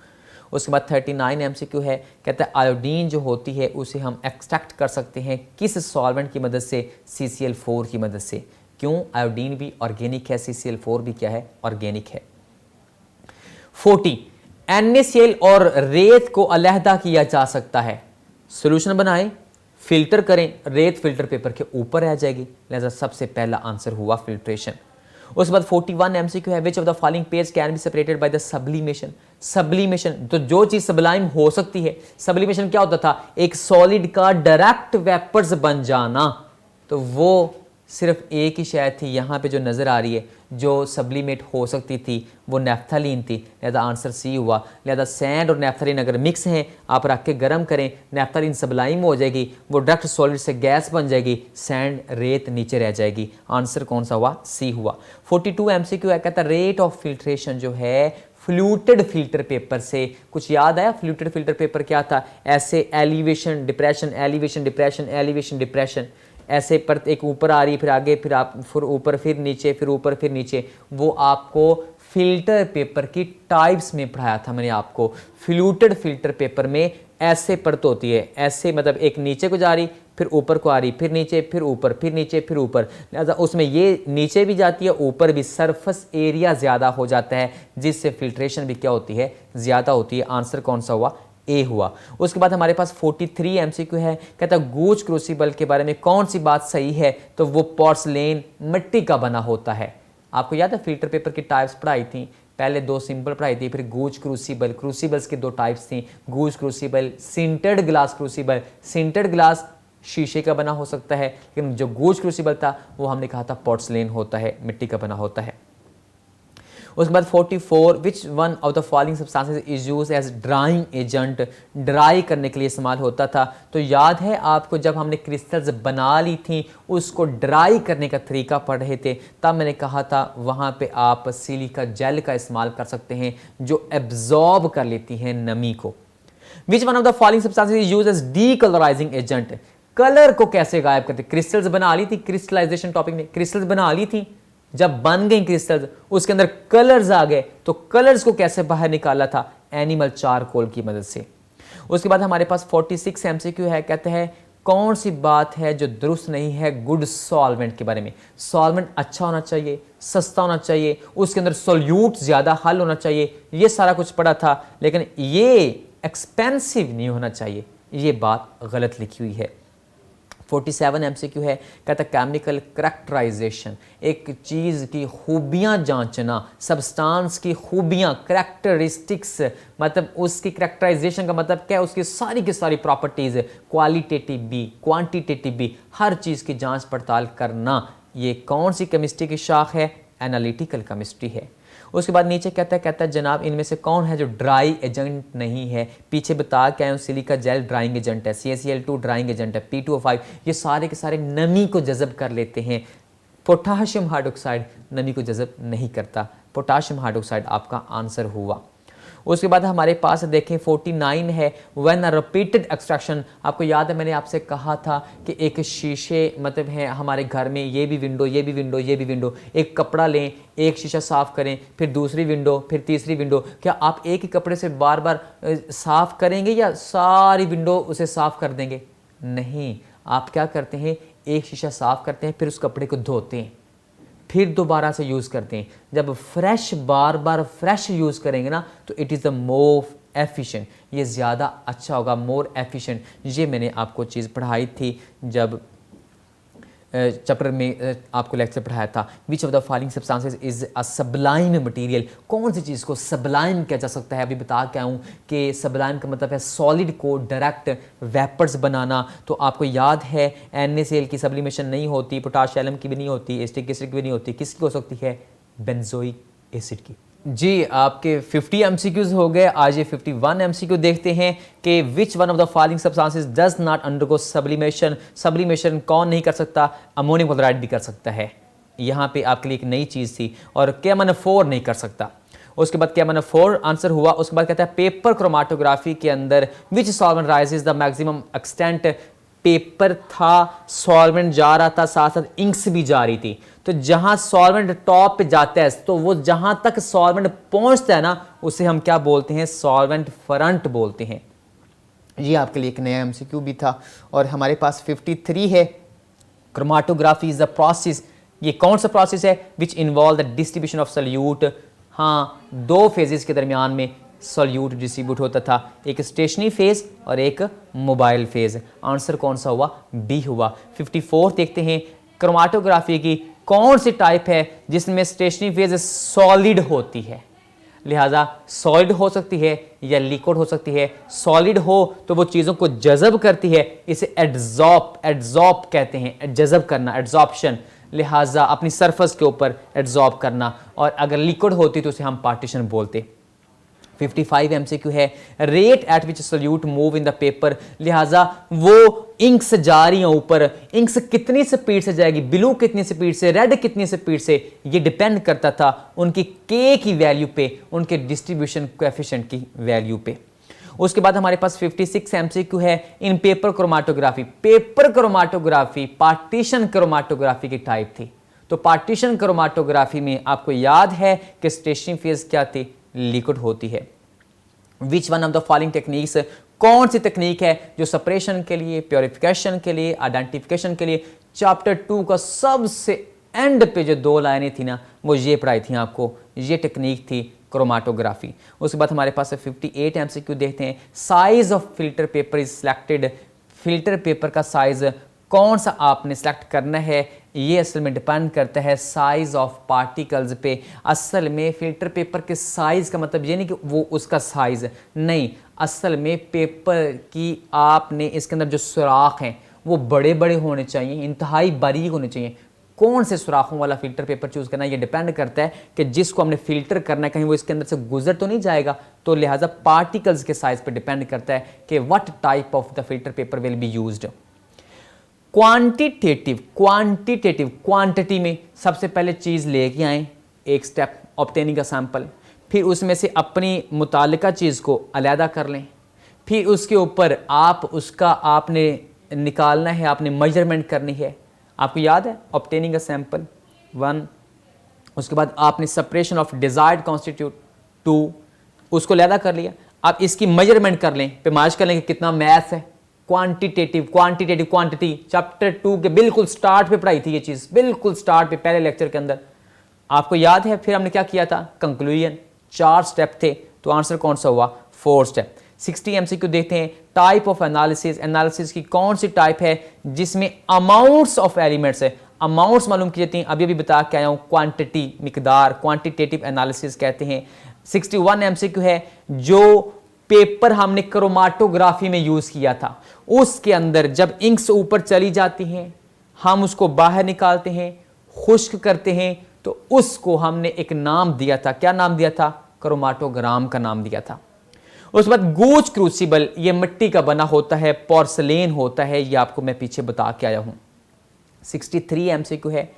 S1: उसके बाद 39 MCQ है, कहता है आयोडीन जो होती है उसे हम एक्सट्रैक्ट कर सकते हैं किस सॉल्वेंट की मदद से? CCl4 की मदद से। क्यों? आयोडीन भी ऑर्गेनिक है, CCl4 भी क्या है? ऑर्गेनिक है। 40 NaCl और रेत को अलहदा किया जा सकता है। सोल्यूशन बनाएं, फिल्टर करें, रेत फिल्टर पेपर के ऊपर आ जाएगी, लिहाजा सबसे पहला आंसर हुआ फिल्ट्रेशन। उसके बाद 41 MCQ है, which of the following pairs can be separated by the sublimation. Sublimation, तो जो चीज सब्लाइम हो सकती है, सब्लिमेशन क्या होता था? एक सॉलिड का डायरेक्ट वेपर्स बन जाना। तो वो सिर्फ एक ही शायद थी यहाँ पे जो नज़र आ रही है जो सब्लिमेट हो सकती थी, वो नेफ्थलीन थी, लिहाजा आंसर सी हुआ। लिहाजा सैंड और नेफ्थलीन अगर मिक्स हैं, आप रख के गर्म करें, नेफ्थलीन सब्लाइम हो जाएगी, वो डायरेक्ट सॉलिड से गैस बन जाएगी, सैंड रेत नीचे रह जाएगी। आंसर कौन सा हुआ? सी हुआ। 42 MCQ है, कहता है रेट ऑफ फिल्ट्रेशन जो है फ्लूटेड फिल्टर पेपर से, कुछ याद आया? फ्लूटेड फिल्टर पेपर क्या था? ऐसे elevation depression, elevation depression, elevation depression, ऐसे पर एक ऊपर आ रही, फिर आगे, फिर आप फिर ऊपर, फिर नीचे, फिर ऊपर, फिर नीचे। वो आपको फिल्टर पेपर की टाइप्स में पढ़ाया था मैंने आपको। फ्लूटेड फिल्टर पेपर में ऐसे परत होती है, ऐसे मतलब एक नीचे को जा रही, फिर ऊपर को आ रही, फिर नीचे, फिर ऊपर, फिर नीचे, फिर ऊपर। लिहाजा उसमें ये नीचे भी जाती है, ऊपर भी, सरफेस एरिया ज़्यादा हो जाता है, जिससे फिल्ट्रेशन भी क्या होती है? ज़्यादा होती है। आंसर कौन सा हुआ? ए हुआ। उसके बाद हमारे पास 43 MCQ है, कहता है गूज क्रूसिबल के बारे में कौन सी बात सही है? तो वो पोर्सलेन मिट्टी का बना होता है। आपको याद है फिल्टर पेपर की टाइप्स पढ़ाई थी, पहले दो सिंपल पढ़ाई थी, फिर गूज क्रूसिबल। क्रूसिबल्स की दो टाइप्स थी, Gooch crucible, sintered glass crucible. Sintered glass शीशे का बना हो सकता है, लेकिन जो गूज क्रूसिबल था वो हमने कहा था पोर्सलेन होता है, मिट्टी का बना होता है। उसके बाद 44 which one of the following substances is use as drying agent. Dry करने के लिए इस्तेमाल होता था। तो याद है आपको जब हमने क्रिस्टल्स बना ली थी, उसको ड्राई करने का तरीका पढ़ रहे थे, तब मैंने कहा था वहाँ पे आप सिलिका जेल का इस्तेमाल कर सकते हैं जो एब्जॉर्ब कर लेती हैं नमी को। Which one of the following substances is use as decolorizing agent. Colour को कैसे गायब करते? क्रिस्टल्स बना ली थी, क्रिस्टलाइजेशन टॉपिक में क्रिस्टल्स बना ली थी, जब बन गई क्रिस्टल्स उसके अंदर कलर्स आ गए, तो कलर्स को कैसे बाहर निकाला था? एनिमल चारकोल की मदद से। उसके बाद हमारे पास 46 MCQ है, कहते हैं कौन सी बात है जो दुरुस्त नहीं है गुड सॉल्वेंट के बारे में? सॉल्वेंट अच्छा होना चाहिए, सस्ता होना चाहिए, उसके अंदर सोल्यूट ज़्यादा हल होना चाहिए, ये सारा कुछ पढ़ा था, लेकिन ये एक्सपेंसिव नहीं होना चाहिए, ये बात गलत लिखी हुई है। 47 MCQ है, कहता है केमिकल करैक्टराइजेशन, एक चीज़ की खूबियाँ जांचना, सब्सटेंस की खूबियाँ, करैक्टरिस्टिक्स, मतलब उसकी करैक्टराइजेशन का मतलब क्या है? उसकी सारी की सारी प्रॉपर्टीज़, क्वालिटेटिव भी, क्वांटिटेटिव भी, हर चीज़ की जांच पड़ताल करना। ये कौन सी केमिस्ट्री की शाख है? एनालिटिकल केमिस्ट्री है। उसके बाद नीचे कहता है जनाब इनमें से कौन है जो ड्राई एजेंट नहीं है? पीछे बता के आए हूँ, सिलिका जेल ड्राइंग एजेंट है, CaCl2 ड्राइंग एजेंट है, P2O5 ये सारे के सारे नमी को जज़ब कर लेते हैं। पोटाशियम हाइड्रोक्साइड नमी को जज़ब नहीं करता, पोटाशियम हाइड्रोक्साइड आपका आंसर हुआ। उसके बाद हमारे पास देखें 49 है, व्हेन अ रिपीटेड एक्सट्रैक्शन। आपको याद है मैंने आपसे कहा था कि एक शीशे मतलब है हमारे घर में, ये भी विंडो, ये भी विंडो, ये भी विंडो, एक कपड़ा लें, एक शीशा साफ़ करें, फिर दूसरी विंडो, फिर तीसरी विंडो। क्या आप एक ही कपड़े से बार बार साफ़ करेंगे या सारी विंडो उसे साफ़ कर देंगे? नहीं, आप क्या करते हैं, एक शीशा साफ़ करते हैं, फिर उस कपड़े को धोते हैं, फिर दोबारा से यूज़ करते हैं। जब फ्रेश बार बार फ्रेश यूज़ करेंगे ना, तो इट इज़ द एफिशिएंट, ये ज़्यादा अच्छा होगा, मोर एफिशिएंट। ये मैंने आपको चीज़ पढ़ाई थी जब चैप्टर में आपको लेक्चर पढ़ाया था। Which of the following substances is a Sublime material, कौन सी चीज़ को सबलाइम किया जा सकता है। अभी बता के आऊँ कि सबलाइम का मतलब है सॉलिड को डायरेक्ट वेपर्स बनाना। तो आपको याद है NaCl की सब्लिमेशन नहीं होती, पोटाशियम की भी नहीं होती, एसिटिक एसिड की भी नहीं होती, किसकी हो सकती है, बेंजोइक एसिड की। जी, आपके 50 MCQs हो गए। आज ये 51 MCQ देखते हैं कि विच one of the following substances does not undergo sublimation. Sublimation कौन नहीं कर सकता, अमोनियम क्लोराइड भी कर सकता है। यहाँ पे आपके लिए एक नई चीज़ थी। और KMnO4 नहीं कर सकता। उसके बाद KMnO4 आंसर हुआ। उसके बाद कहता है पेपर क्रोमाटोग्राफी के अंदर which solvent rises the maximum extent. Paper था, सॉल्वेंट जा रहा था, साथ साथ इंक्स भी जा रही थी। तो जहां सॉल्वेंट टॉप पे जाता है तो वो जहां तक सॉल्वेंट पहुंचता है ना, उसे हम क्या बोलते हैं, सॉल्वेंट फ्रंट बोलते हैं। ये आपके लिए एक नया MCQ भी था। और हमारे पास 53 है, क्रोमाटोग्राफी इज द प्रोसेस। ये कौन सा प्रोसेस है, which involve the distribution of solute. हाँ, दो फेजेस के दरमियान में सॉल्यूट डिस्ट्रीब्यूट होता था, एक स्टेशनरी फेज और एक मोबाइल फेज। आंसर कौन सा हुआ, बी हुआ। 54 देखते हैं, क्रोमाटोग्राफी की कौन सी टाइप है जिसमें स्टेशनरी फेज सॉलिड होती है। लिहाजा सॉलिड हो सकती है या लिक्विड हो सकती है। सॉलिड हो तो वो चीज़ों को जज़ब करती है, इसे एड्जॉर्ब कहते हैं, जज़ब करना, एड्जॉर्प्शन। लिहाजा अपनी सरफेस के ऊपर एड्जॉर्ब करना। और अगर लिक्विड होती तो उसे हम पार्टीशन बोलते। 55 MCQ है, rate at which solute move in the paper. लिहाजा वो इंक्स जा रही हैं ऊपर, इंक्स कितनी स्पीड से जाएगी, ब्लू कितनी स्पीड से, रेड कितनी स्पीड से, ये डिपेंड करता था उनकी K की वैल्यू पे, उनके डिस्ट्रीब्यूशन कोएफिशिएंट की वैल्यू पे। उसके बाद हमारे पास 56 MCQ है, इन paper chromatography. Paper chromatography partition chromatography की टाइप थी। तो पार्टीशन क्रोमाटोग्राफी में आपको याद है कि स्टेशनरी फेज क्या थी, लिक्विड होती है। विच one of the following techniques, कौन सी तकनीक है जो सेपरेशन के लिए, प्योरिफिकेशन के लिए, आइडेंटिफिकेशन के लिए, चैप्टर 2 का सबसे एंड पे जो 2 लाइनें थी ना, वो ये पढ़ाई थी आपको। ये टेक्निक थी क्रोमाटोग्राफी। उसके बाद हमारे पास 58 MCQ देखते हैं, size of filter paper is selected. Filter paper का साइज कौन सा आपने सेलेक्ट करना है, ये असल में डिपेंड करता है साइज ऑफ पार्टिकल्स पे। असल में फिल्टर पेपर के साइज का मतलब ये नहीं कि वो उसका साइज नहीं, असल में पेपर की आपने इसके अंदर जो सुराख हैं वो बड़े बड़े होने चाहिए, इंतहाई बारीक होने चाहिए। कौन से सुराखों वाला फिल्टर पेपर चूज करना, ये डिपेंड करता है कि जिसको हमने फिल्टर करना है कहीं वो इसके अंदर से गुजर तो नहीं जाएगा। तो लिहाजा पार्टिकल्स के साइज पर डिपेंड करता है कि what type of the filter paper will be used. Quantitative quantity में सबसे पहले चीज़ लेके आए, एक स्टेप ऑब्टेनिंग का सैंपल, फिर उसमें से अपनी मुतालिका चीज़ को अलहदा कर लें, फिर उसके ऊपर आप उसका आपने निकालना है, आपने मेजरमेंट करनी है। आपको याद है ऑब्टेनिंग अ सैंपल 1, उसके बाद आपने सेपरेशन ऑफ डिजायर्ड कॉन्स्टिट्यूट 2, उसको अलहदा कर लिया। आप इसकी मेजरमेंट कर लें, पैमाइश कर लें कि कितना मैथ है। क्वांटिटेटिव क्वांटिटी चैप्टर 2 के बिल्कुल स्टार्ट पे पढ़ाई थी ये चीज़, बिल्कुल स्टार्ट पे पहले लेक्चर के अंदर, आपको याद है। फिर हमने क्या किया था, कंक्लूजन। 4 स्टेप थे, तो आंसर कौन सा हुआ, 4 स्टेप। 60 MCQ देखते हैं, टाइप ऑफ एनालिसिस की कौन सी टाइप है जिसमें अमाउंट्स ऑफ एलिमेंट्स है। अमाउंट्स मालूम की जाती हैं, अभी बता के आया हूँ, क्वांटिटी मिकदार, क्वांटिटेटिव एनालिसिस कहते हैं। 61 MCQ है, जो पेपर हमने क्रोमाटोग्राफी में यूज किया था, उसके अंदर जब इंक्स ऊपर चली जाती हैं, हम उसको बाहर निकालते हैं, खुश्क करते हैं, तो उसको हमने एक नाम दिया था। क्या नाम दिया था, क्रोमाटोग्राम का नाम दिया था। उसके बाद गूज क्रूसिबल, ये मिट्टी का बना होता है, पोर्सलेन होता है, ये आपको मैं पीछे बता के आया हूं। 63 MCQ है,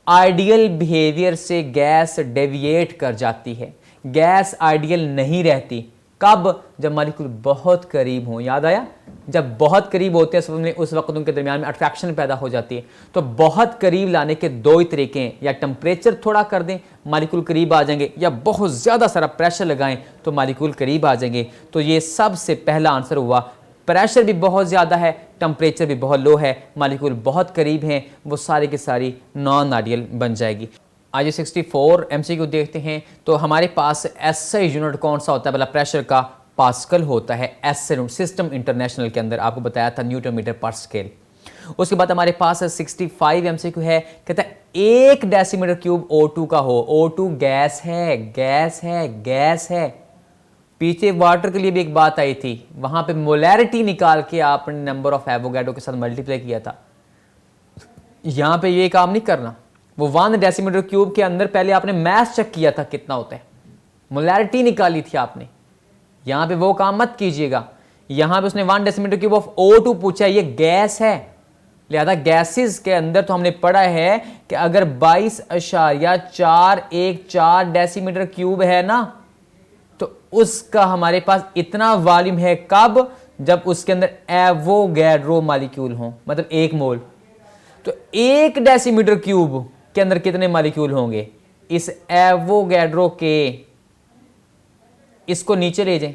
S1: आइडियल बिहेवियर से गैस डेविएट कर जाती है। गैस आइडियल नहीं रहती, कब, जब मॉलिक्यूल बहुत करीब हो। याद आया, जब बहुत करीब होते हैं उस वक्त उनके दरमियान में अट्रैक्शन पैदा हो जाती है। तो बहुत करीब लाने के 2 ही तरीके हैं, या टेम्परेचर थोड़ा कर दें मॉलिक्यूल करीब आ जाएंगे, या बहुत ज़्यादा सारा प्रेशर लगाएं तो मॉलिक्यूल करीब आ जाएंगे। तो ये सबसे पहला आंसर हुआ, प्रेशर भी बहुत ज़्यादा है, टेम्परेचर भी बहुत लो है, मॉलिक्यूल बहुत करीब हैं, वो सारी की सारी नॉन आइडियल बन जाएगी। आज 64 MCQ देखते हैं, तो हमारे पास ऐसा यूनिट कौन सा होता है, मतलब प्रेशर का, पास्कल होता है एसआई यूनिट, सिस्टम इंटरनेशनल के अंदर आपको बताया था न्यूटन मीटर पर स्केल। उसके बाद हमारे पास 65 एमसीक्यू है, कहता है 1 डेसीमीटर क्यूब O2 का हो। O2 गैस है, गैस है, गैस है। पीछे वाटर के लिए भी एक बात आई थी, वहां पे मोलैरिटी निकाल के आपने नंबर ऑफ एवोगैड्रो के साथ मल्टीप्लाई किया था। यहां पे ये काम नहीं करना। वो 1 डेसीमीटर क्यूब के अंदर पहले आपने मैथ चेक किया था कितना होता है, मोलैरिटी निकाली थी आपने। यहां पे वो काम मत कीजिएगा। यहां पे उसने 1 डेसीमीटर क्यूब ऑफ O2 पूछा है, ये गैस है, लिहाजा गैसेस के अंदर तो हमने पढ़ा है कि अगर 22.414 डेसीमीटर क्यूब है ना, तो उसका हमारे पास इतना वॉल्यूम है कब, जब उसके अंदर एवोगैड्रो मॉलिक्यूल हो, मतलब 1 मोल। तो 1 डेसीमीटर क्यूब के अंदर कितने मॉलिक्यूल होंगे? इस एवोगैड्रो के, इसको नीचे ले जाएं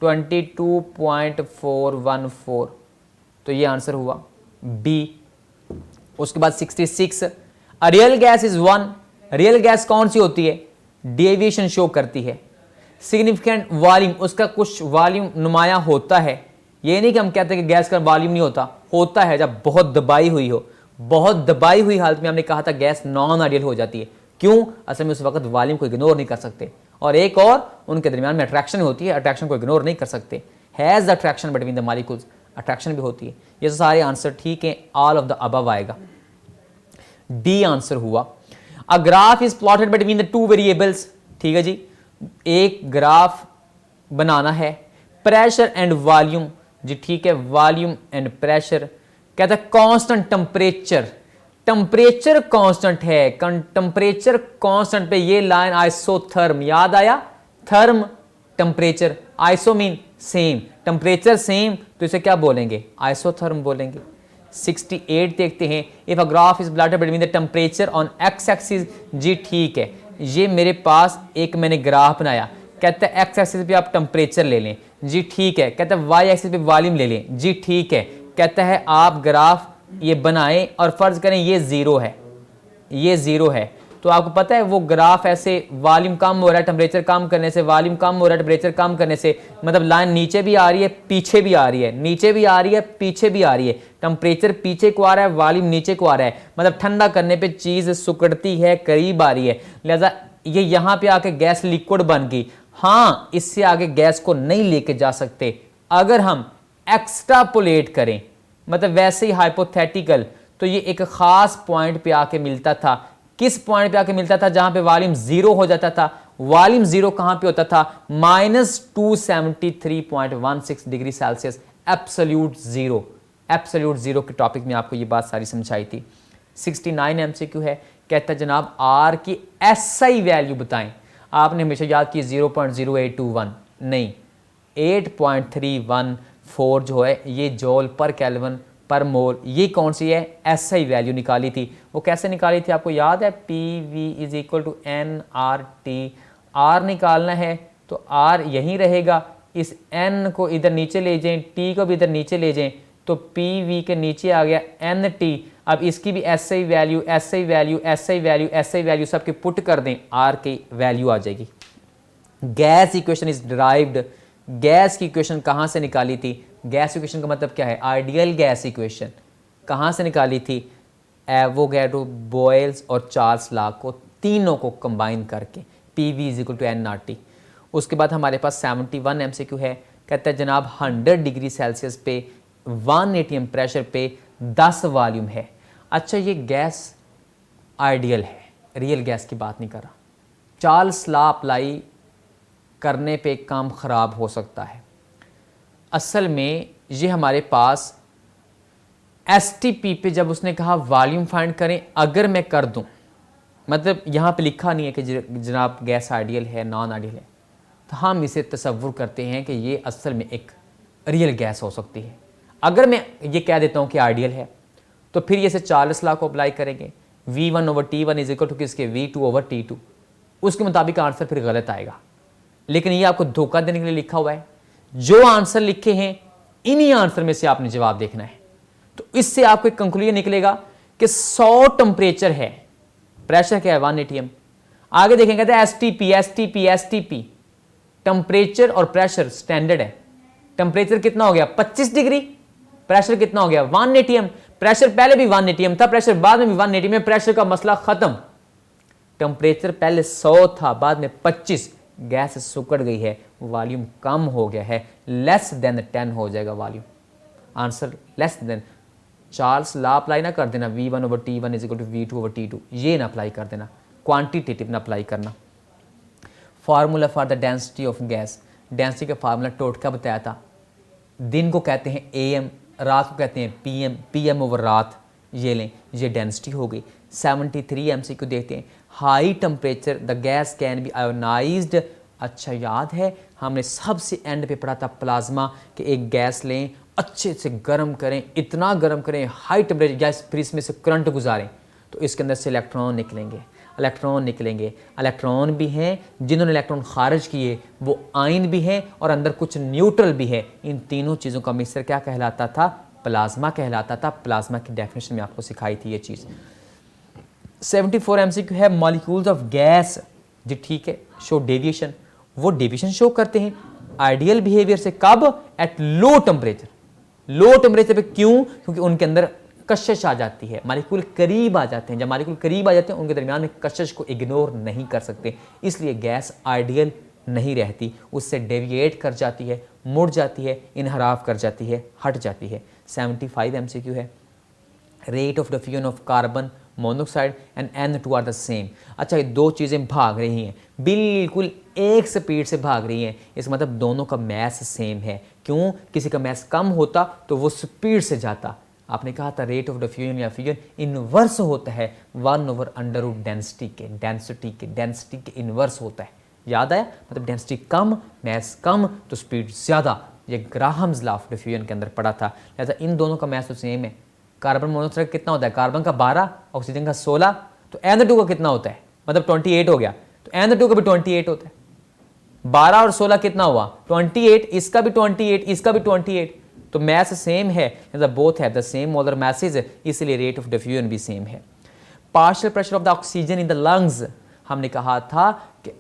S1: 22.414, तो ये आंसर हुआ बी। उसके बाद 66, real gas is 1। Real gas कौन सी होती है? डेविएशन शो करती है। सिग्निफिकेंट वॉल्यूम, उसका कुछ वॉल्यूम नुमाया होता है। ये नहीं कि हम कहते हैं कि गैस का वॉल्यूम नहीं होता, होता है जब बहुत दबाई हुई हो। बहुत दबाई हुई हालत में हमने कहा था गैस नॉन आइडियल हो जाती है। क्यों? असल में उस वक्त वॉल्यूम को इग्नोर नहीं कर सकते। और एक और, उनके दरमियान में अट्रैक्शन होती है, अट्रैक्शन को इग्नोर नहीं कर सकते। Has attraction between the molecules, attraction भी होती है। ये सारे आंसर ठीक है, ऑल ऑफ द अबव आएगा। डी आंसर हुआ। अ graph is plotted between the 2 variables. ठीक है जी, एक ग्राफ बनाना है, प्रेशर एंड वॉल्यूम जी, ठीक है, वॉल्यूम एंड प्रेशर। कहता है कांस्टेंट टेम्परेचर, टेम्परेचर कांस्टेंट है, टेम्परेचर कांस्टेंट पे ये लाइन आइसोथर्म, याद आया? Therm temperature, iso mean same, temperature same, तो इसे क्या बोलेंगे? आइसोथर्म बोलेंगे। 68 देखते हैं। If a graph is plotted between the temperature on x axis, जी ठीक है, ये मेरे पास एक मैंने ग्राफ बनाया। कहता है एक्स एक्सिस पे आप टेम्परेचर ले लें, जी ठीक है। कहता है वाई एक्सिस पे वॉल्यूम ले लें, जी ठीक है। कहता है आप ग्राफ ये बनाएं और फर्ज करें ये 0 है, ये 0 है, तो आपको पता है वो ग्राफ ऐसे वॉल्यूम कम हो रहा है टेम्परेचर कम करने से, वॉल्यूम कम हो रहा है टेम्परेचर कम करने से, मतलब लाइन नीचे भी आ रही है पीछे भी आ रही है, नीचे भी आ रही है पीछे भी आ रही है। टेम्परेचर पीछे को आ रहा है, वॉल्यूम नीचे को आ रहा है, मतलब ठंडा करने पे चीज़ सुकड़ती है, करीब आ रही है। लिहाजा ये यहाँ पे आके गैस लिक्विड बन गई। हाँ, इससे आगे गैस को नहीं लेके जा सकते। अगर हम एक्सट्रापोलेट करें, मतलब वैसे ही हाइपोथेटिकल, तो ये एक खास पॉइंट पे आके मिलता था। किस पॉइंट पे आके मिलता था? जहां पे वॉल्यूम 0 हो जाता था। वॉल्यूम 0 कहां पे होता था? -273.16 degree Celsius, absolute zero. Absolute zero के टॉपिक में आपको ये बात सारी समझाई थी। 69 MCQ है, कहता है जनाब आर की एसआई वैल्यू बताएं। आपने हमेशा याद की 0.0821, नहीं 8.314 जो है ये जॉल पर केल्विन पर मोल, ये कौन सी है? एसआई वैल्यू निकाली थी। वो कैसे निकाली थी आपको याद है? PV is equal to nRT। R निकालना है तो आर यहीं रहेगा, इस n को इधर नीचे ले जाएं, t को भी इधर नीचे ले जाएं, तो PV के नीचे आ गया NT। अब इसकी भी SI value, SI value, SI value, SI value सबके पुट कर दें, आर की वैल्यू आ जाएगी। Gas equation is derived. Gas की इक्वेशन कहाँ से निकाली थी? गैस इक्वेशन का मतलब क्या है? आइडियल गैस इक्वेशन कहाँ से निकाली थी? एवोगैड्रो, बॉयल्स और चार्ल्स लॉ को तीनों को कंबाइन करके, PV is equal to nRT। उसके बाद हमारे पास 71 MCQ है, कहता है जनाब 100 डिग्री सेल्सियस पे 1 atm प्रेशर पे 10 वॉल्यूम है। अच्छा, ये गैस आइडियल है, रियल गैस की बात नहीं कर रहा। चार्ल्स लॉ अप्लाई करने पे काम ख़राब हो सकता है। असल में ये हमारे पास STP पे जब उसने कहा वॉल्यूम फाइंड करें, अगर मैं कर दूं, मतलब यहाँ पे लिखा नहीं है कि जनाब गैस आइडियल है नॉन आइडियल है, तो हम इसे तसव्वुर करते हैं कि ये असल में एक रियल गैस हो सकती है। अगर मैं ये कह देता हूँ कि आइडियल है, तो फिर ये से चार्ल्स लॉ को अप्लाई करेंगे, V1/T1 इज इक्वल टू किसके? V2/T2। उसके मुताबिक आंसर फिर गलत आएगा। लेकिन ये आपको धोखा देने के लिए लिखा हुआ है। जो आंसर लिखे हैं इन्हीं आंसर में से आपने जवाब देखना है। तो इससे आपको एक कंक्लूजन निकलेगा कि 100 टेम्परेचर है, प्रेशर क्या है? 1 atm। आगे देखेंगे तो STP, STP, STP, टेम्परेचर और प्रेशर स्टैंडर्ड है। टेम्परेचर कितना हो गया 25 डिग्री, प्रेशर कितना हो गया 1 atm। प्रेशर पहले भी 1 atm था, प्रेशर बाद में भी 1 atm है, प्रेशर का मसला खत्म। टेम्परेचर पहले 100 था, बाद में 25, गैस सुकड़ गई है, वॉल्यूम कम हो गया है, लेस देन 10 हो जाएगा volume. Answer less than. Charles law apply ना कर देना, V1/T1 = V2/T2, ये ना अप्लाई कर देना, क्वांटिटेटिव ना अप्लाई करना। Formula for the density of gas, density का फार्मूला टोटका बताया था। दिन को कहते हैं AM, रात को कहते हैं PM, PM ओवर रात, ये लें, ये डेंसिटी हो गई। 73 MCQ देखते हैं। High temperature the gas can be ionised. अच्छा याद है हमने सबसे एंड पे पढ़ा था प्लाज्मा, कि एक गैस लें, अच्छे से गर्म करें, इतना गर्म करें हाई टेम्परेचर गैस, फिर इसमें से करंट गुजारें तो इसके अंदर से इलेक्ट्रॉन निकलेंगे, इलेक्ट्रॉन भी हैं, जिन्होंने इलेक्ट्रॉन खारिज किए वो आयन भी हैं, और अंदर कुछ न्यूट्रल भी है। इन तीनों चीज़ों का मिक्सचर क्या कहलाता था? प्लाज्मा कहलाता था। प्लाज्मा की डेफिनेशन में आपको सिखाई थी ये चीज़। 74 MCQ है मॉलिक्यूल्स ऑफ गैस, जी ठीक है, शो डेविएशन। वो डेविएशन शो करते हैं आइडियल बिहेवियर से, कब? At low temperature. Low temperature पे क्यों? क्योंकि उनके अंदर कशिश आ जाती है, मॉलिक्यूल करीब आ जाते हैं। जब मॉलिक्यूल करीब आ जाते हैं उनके दरमियान में कशिश को इग्नोर नहीं कर सकते, इसलिए गैस आइडियल नहीं रहती, उससे डेविएट कर जाती है, मुड़ जाती है, इनहराफ कर जाती है, हट जाती है। 75 MCQ है rate of diffusion of carbon monoxide and N2 are the same. अच्छा, ये दो चीज़ें भाग रही हैं, बिल्कुल एक स्पीड से भाग रही हैं, इसका मतलब दोनों का मैस सेम है। क्यों? किसी का मैस कम होता तो वो स्पीड से जाता। आपने कहा था रेट ऑफ डिफ्यूजन या फ्यूजन इनवर्स होता है 1/√, डेंसिटी के इनवर्स होता है। याद आया? मतलब डेंसिटी कम, मैस कम तो स्पीड ज़्यादा। ये ग्राहम्स लॉ ऑफ डिफ्यूजन के अंदर पड़ा था। लिहाजा इन दोनों का मैस तो सेम है। कार्बन मोनोऑक्साइड कितना होता है? कार्बन का 12, ऑक्सीजन का 16, तो N2 का कितना होता है? मतलब 28 हो गया, तो N2 का भी 28 होता है। 12 और 16 कितना हुआ? 28, इसका भी 28, इसका भी 28, तो मैस सेम है, both have the same molar message, इसलिए रेट ऑफ डिफ्यूजन भी सेम है। Partial pressure of the oxygen in the lungs, हमने कहा था कि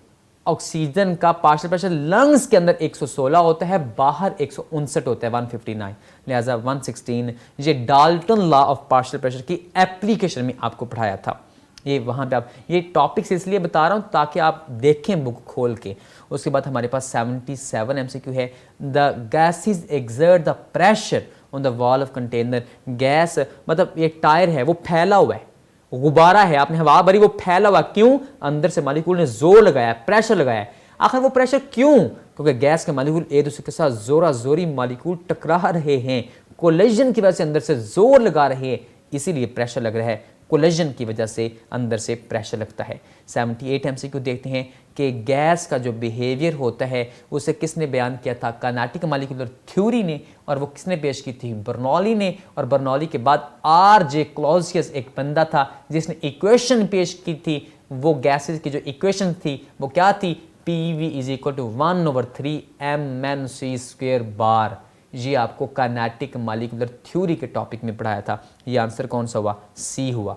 S1: ऑक्सीजन का पार्शियल प्रेशर लंग्स के अंदर 116 होता है, बाहर 159 होता है, 159, लिहाजा 116। ये Dalton law of partial pressure की एप्लीकेशन में आपको पढ़ाया था। ये वहाँ पे आप ये टॉपिक्स इसलिए बता रहा हूँ ताकि आप देखें बुक खोल के। उसके बाद हमारे पास 77 MCQ है the gases exert the pressure on the wall of container. Gas मतलब ये टायर है, वो फैला हुआ है, गुब्बारा है, आपने हवा भरी, वो फैला हुआ, क्यों? अंदर से मॉलिक्यूल ने जोर लगाया, प्रेशर लगाया। आखिर वो प्रेशर क्यों? क्योंकि गैस के मॉलिक्यूल एक दूसरे के साथ जोरा जोरी मॉलिक्यूल टकरा रहे हैं, कोलिजन की वजह से अंदर से जोर लगा रहे हैं, इसीलिए प्रेशर लग रहा है, कोलिजन की वजह से अंदर से प्रेशर लगता है। 78 MCQ देखते हैं कि गैस का जो बिहेवियर होता है उसे किसने बयान किया था? काइनेटिक मॉलिक्यूलर थ्योरी ने, और वो किसने पेश की थी? बर्नौली ने। और बर्नौली के बाद R.J. क्लॉसियस एक बंदा था जिसने इक्वेशन पेश की थी। वो गैसेस की जो इक्वेशन थी वो क्या थी? PV = 1/3 mNc² बार। ये आपको काइनेटिक मॉलिक्यूलर थ्योरी के टॉपिक में पढ़ाया था। ये आंसर कौन सा हुआ? C हुआ।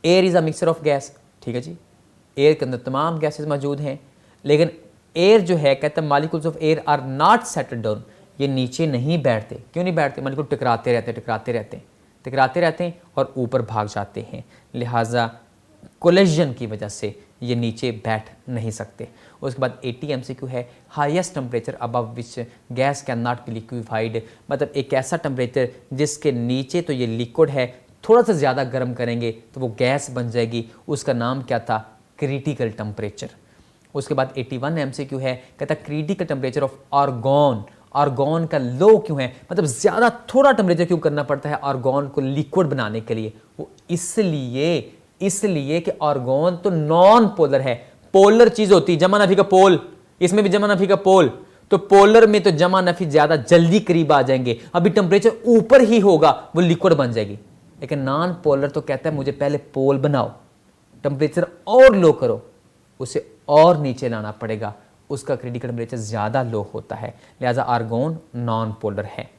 S1: Air is a mixture of gas, ठीक है जी, एयर के अंदर तमाम गैसेस मौजूद हैं, लेकिन एयर जो है कहते हैं molecules of air are not settled down, ये नीचे नहीं बैठते। क्यों नहीं बैठते? मॉलिक्यूल टकराते रहते हैं और ऊपर भाग जाते हैं, लिहाजा कोलिजन की वजह से ये नीचे बैठ नहीं सकते। उसके बाद 80 MCQ है highest temperature above which gas can not be liquefied. मतलब एक ऐसा टेम्परेचर जिसके नीचे तो ये लिक्विड है, थोड़ा सा ज़्यादा गर्म करेंगे तो वो गैस बन जाएगी, उसका नाम क्या था? Critical temperature. उसके बाद 81 MCQ है कहता है critical temperature of argon. Argon का लो क्यों है? मतलब ज़्यादा थोड़ा टेम्परेचर क्यों करना पड़ता है आर्गॉन को लिक्विड बनाने के लिए? वो इसलिए कि आर्गॉन तो नॉन पोलर है। पोलर चीज होती है, जमा नफी का पोल, इसमें भी जमा नफी का पोल, तो पोलर में तो जमा नफी ज्यादा जल्दी करीब आ जाएंगे, अभी टेम्परेचर ऊपर ही होगा, वो लिक्विड बन जाएगी। लेकिन नॉन पोलर तो कहता है मुझे पहले पोल बनाओ, टेम्परेचर और लो करो, उसे और नीचे लाना पड़ेगा, उसका क्रिटिकल टेम्परेचर ज्यादा लो होता है, लिहाजा आर्गॉन नॉन पोलर है।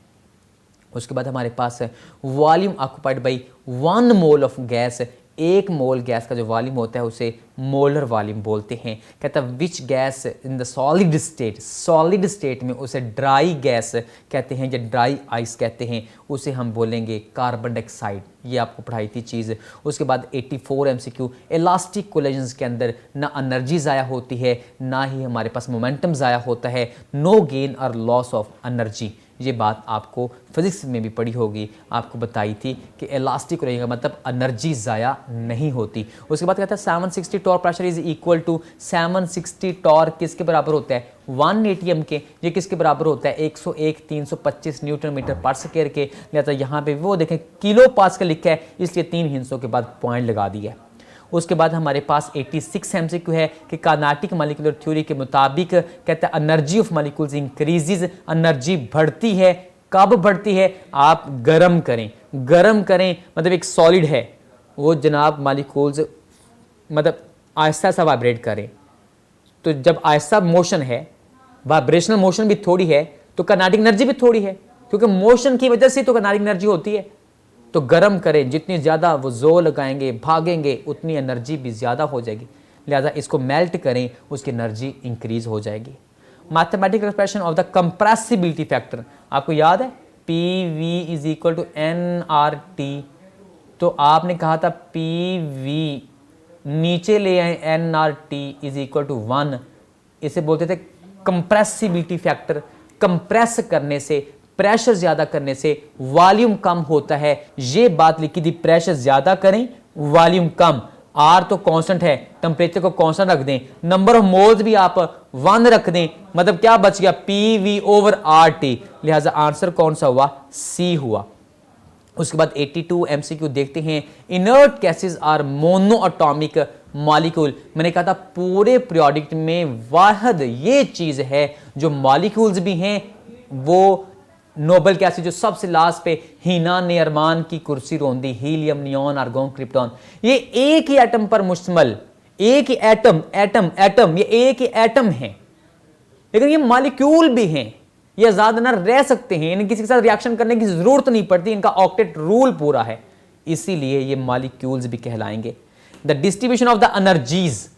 S1: उसके बाद हमारे पास है volume occupied by 1 mole of gas एक मोल गैस का जो वॉल्यूम होता है उसे मोलर वॉल्यूम बोलते हैं। कहता है which gas in the solid state में उसे ड्राई गैस कहते हैं या ड्राई आइस कहते हैं, उसे हम बोलेंगे कार्बन डाइऑक्साइड। ये आपको पढ़ाई थी चीज़। उसके बाद 84 MCQ, इलास्टिक कोलिजन्स के अंदर ना एनर्जी ज़ाया होती है ना ही हमारे पास मोमेंटम ज़ाया होता है, नो गेन और लॉस ऑफ एनर्जी। ये बात आपको फिजिक्स में भी पढ़ी होगी, आपको बताई थी कि इलास्टिक कोलिजन का मतलब एनर्जी ज़ाया नहीं होती। उसके बाद कहता है 760 torr pressure is equal to 760 torr किसके बराबर होता है 1 ATM के। ये किसके बराबर होता है 101 325 न्यूटन मीटर पर स्क्वायर के। लिहाजा यहाँ पे वो देखें किलो पास्कल लिखा है, इसलिए 3 हिंसों के बाद पॉइंट लगा दिया है। उसके बाद हमारे पास 86 MCQ है कि कार्नाटिक मॉलिक्यूलर थ्योरी के मुताबिक कहता है energy of molecules increases, energy बढ़ती है। कब बढ़ती है? आप गर्म करें मतलब एक सॉलिड है वो जनाब मॉलिक्यूल्स मतलब आहिस्ता सा वाइब्रेट करें, तो जब आहिस्ता मोशन है, वाइब्रेशनल मोशन भी थोड़ी है तो काइनेटिक एनर्जी भी थोड़ी है, क्योंकि मोशन की वजह से तो काइनेटिक एनर्जी होती है। तो गर्म करें, जितनी ज़्यादा वो जोर लगाएंगे भागेंगे उतनी एनर्जी भी ज़्यादा हो जाएगी। लिहाजा इसको मेल्ट करें, उसकी एनर्जी इंक्रीज हो जाएगी। Mathematical expression of the compressibility factor आपको याद है PV is equal to nRT। तो आपने कहा था PV नीचे ले आए nRT इज इक्वल टू 1। इसे बोलते थे कंप्रेसिबिलिटी फैक्टर। कंप्रेस करने से, प्रेशर ज्यादा करने से वॉल्यूम कम होता है। ये बात लिखी थी, प्रेशर ज्यादा करें वॉल्यूम कम। R तो कांस्टेंट है, टेम्परेचर को कांस्टेंट रख दें, नंबर ऑफ मोल्स भी आप 1 रख दें, मतलब क्या बच गया PV ओवर RT। लिहाजा आंसर कौन सा हुआ? C हुआ। उसके बाद 82 MCQ देखते हैं। Inert gases are monoatomic molecule. मैंने कहा था पूरे पीरियोडिक में वाहिद ये चीज है जो मॉलिक्यूल्स भी हैं वो नोबल गैसेस, जो सबसे लास्ट पे हीना ने अरमान की कुर्सी रोंदी, हीलियम, नियॉन, आर्गोन, क्रिप्टॉन, ये एक ही एटम पर मुश्तमल, एक ही एटम ये एक ही एटम है, लेकिन ये मॉलिक्यूल भी हैं, ये आजाद न रह सकते हैं, इन्हें किसी के साथ रिएक्शन करने की जरूरत नहीं पड़ती, इनका ऑक्टेट रूल पूरा है, इसीलिए ये मॉलिक्यूल्स भी कहलाएंगे। The distribution of the energies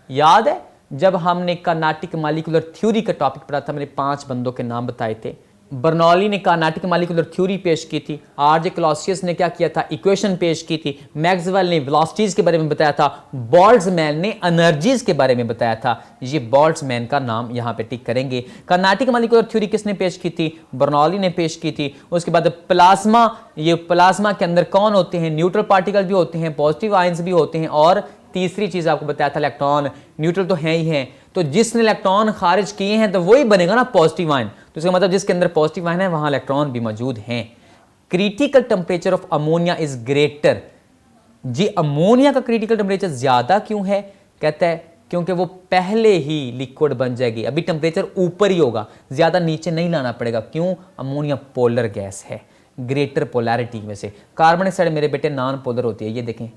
S1: याद है जब हमने कार्नाटिक मॉलिक्यूलर थ्योरी का टॉपिक पढ़ा था, मैंने 5 बंदों के नाम बताए थे। बर्नौली ने कार्नाटिक मॉलिक्यूलर थ्योरी पेश की थी, आरजे क्लॉसियस ने क्या किया था? इक्वेशन पेश की थी, मैक्सवेल ने वेलोसिटीज के बारे में बताया था, बोल्ट्जमैन ने एनर्जीज के बारे में बताया था। ये बोल्ट्जमैन का नाम यहां पे टिक करेंगे। कार्नाटिक मॉलिक्यूलर थ्योरी किसने पेश की थी? बर्नौली ने पेश की थी। उसके बाद प्लाज्मा, ये प्लाज्मा के अंदर कौन होते हैं? न्यूट्रल पार्टिकल भी होते हैं, पॉजिटिव आयंस भी होते हैं, और तीसरी चीज आपको बताया था इलेक्ट्रॉन। न्यूट्रल तो है ही है, तो जिसने इलेक्ट्रॉन खारिज किए हैं तो वही बनेगा ना पॉजिटिव आयन, तो इसका मतलब जिसके अंदर पॉजिटिव आयन है वहां इलेक्ट्रॉन भी मौजूद हैं। Critical temperature of ammonia is greater. जी अमोनिया का क्रिटिकल टेम्परेचर ज्यादा क्यों है? कहता है क्योंकि वो पहले ही लिक्विड बन जाएगी, अभी टेम्परेचर ऊपर ही होगा, ज्यादा नीचे नहीं लाना पड़ेगा। क्यों? अमोनिया पोलर गैस है, ग्रेटर पोलैरिटी में से। कार्बन डाइऑक्साइड मेरे बेटे नॉन पोलर होती है, ये देखें,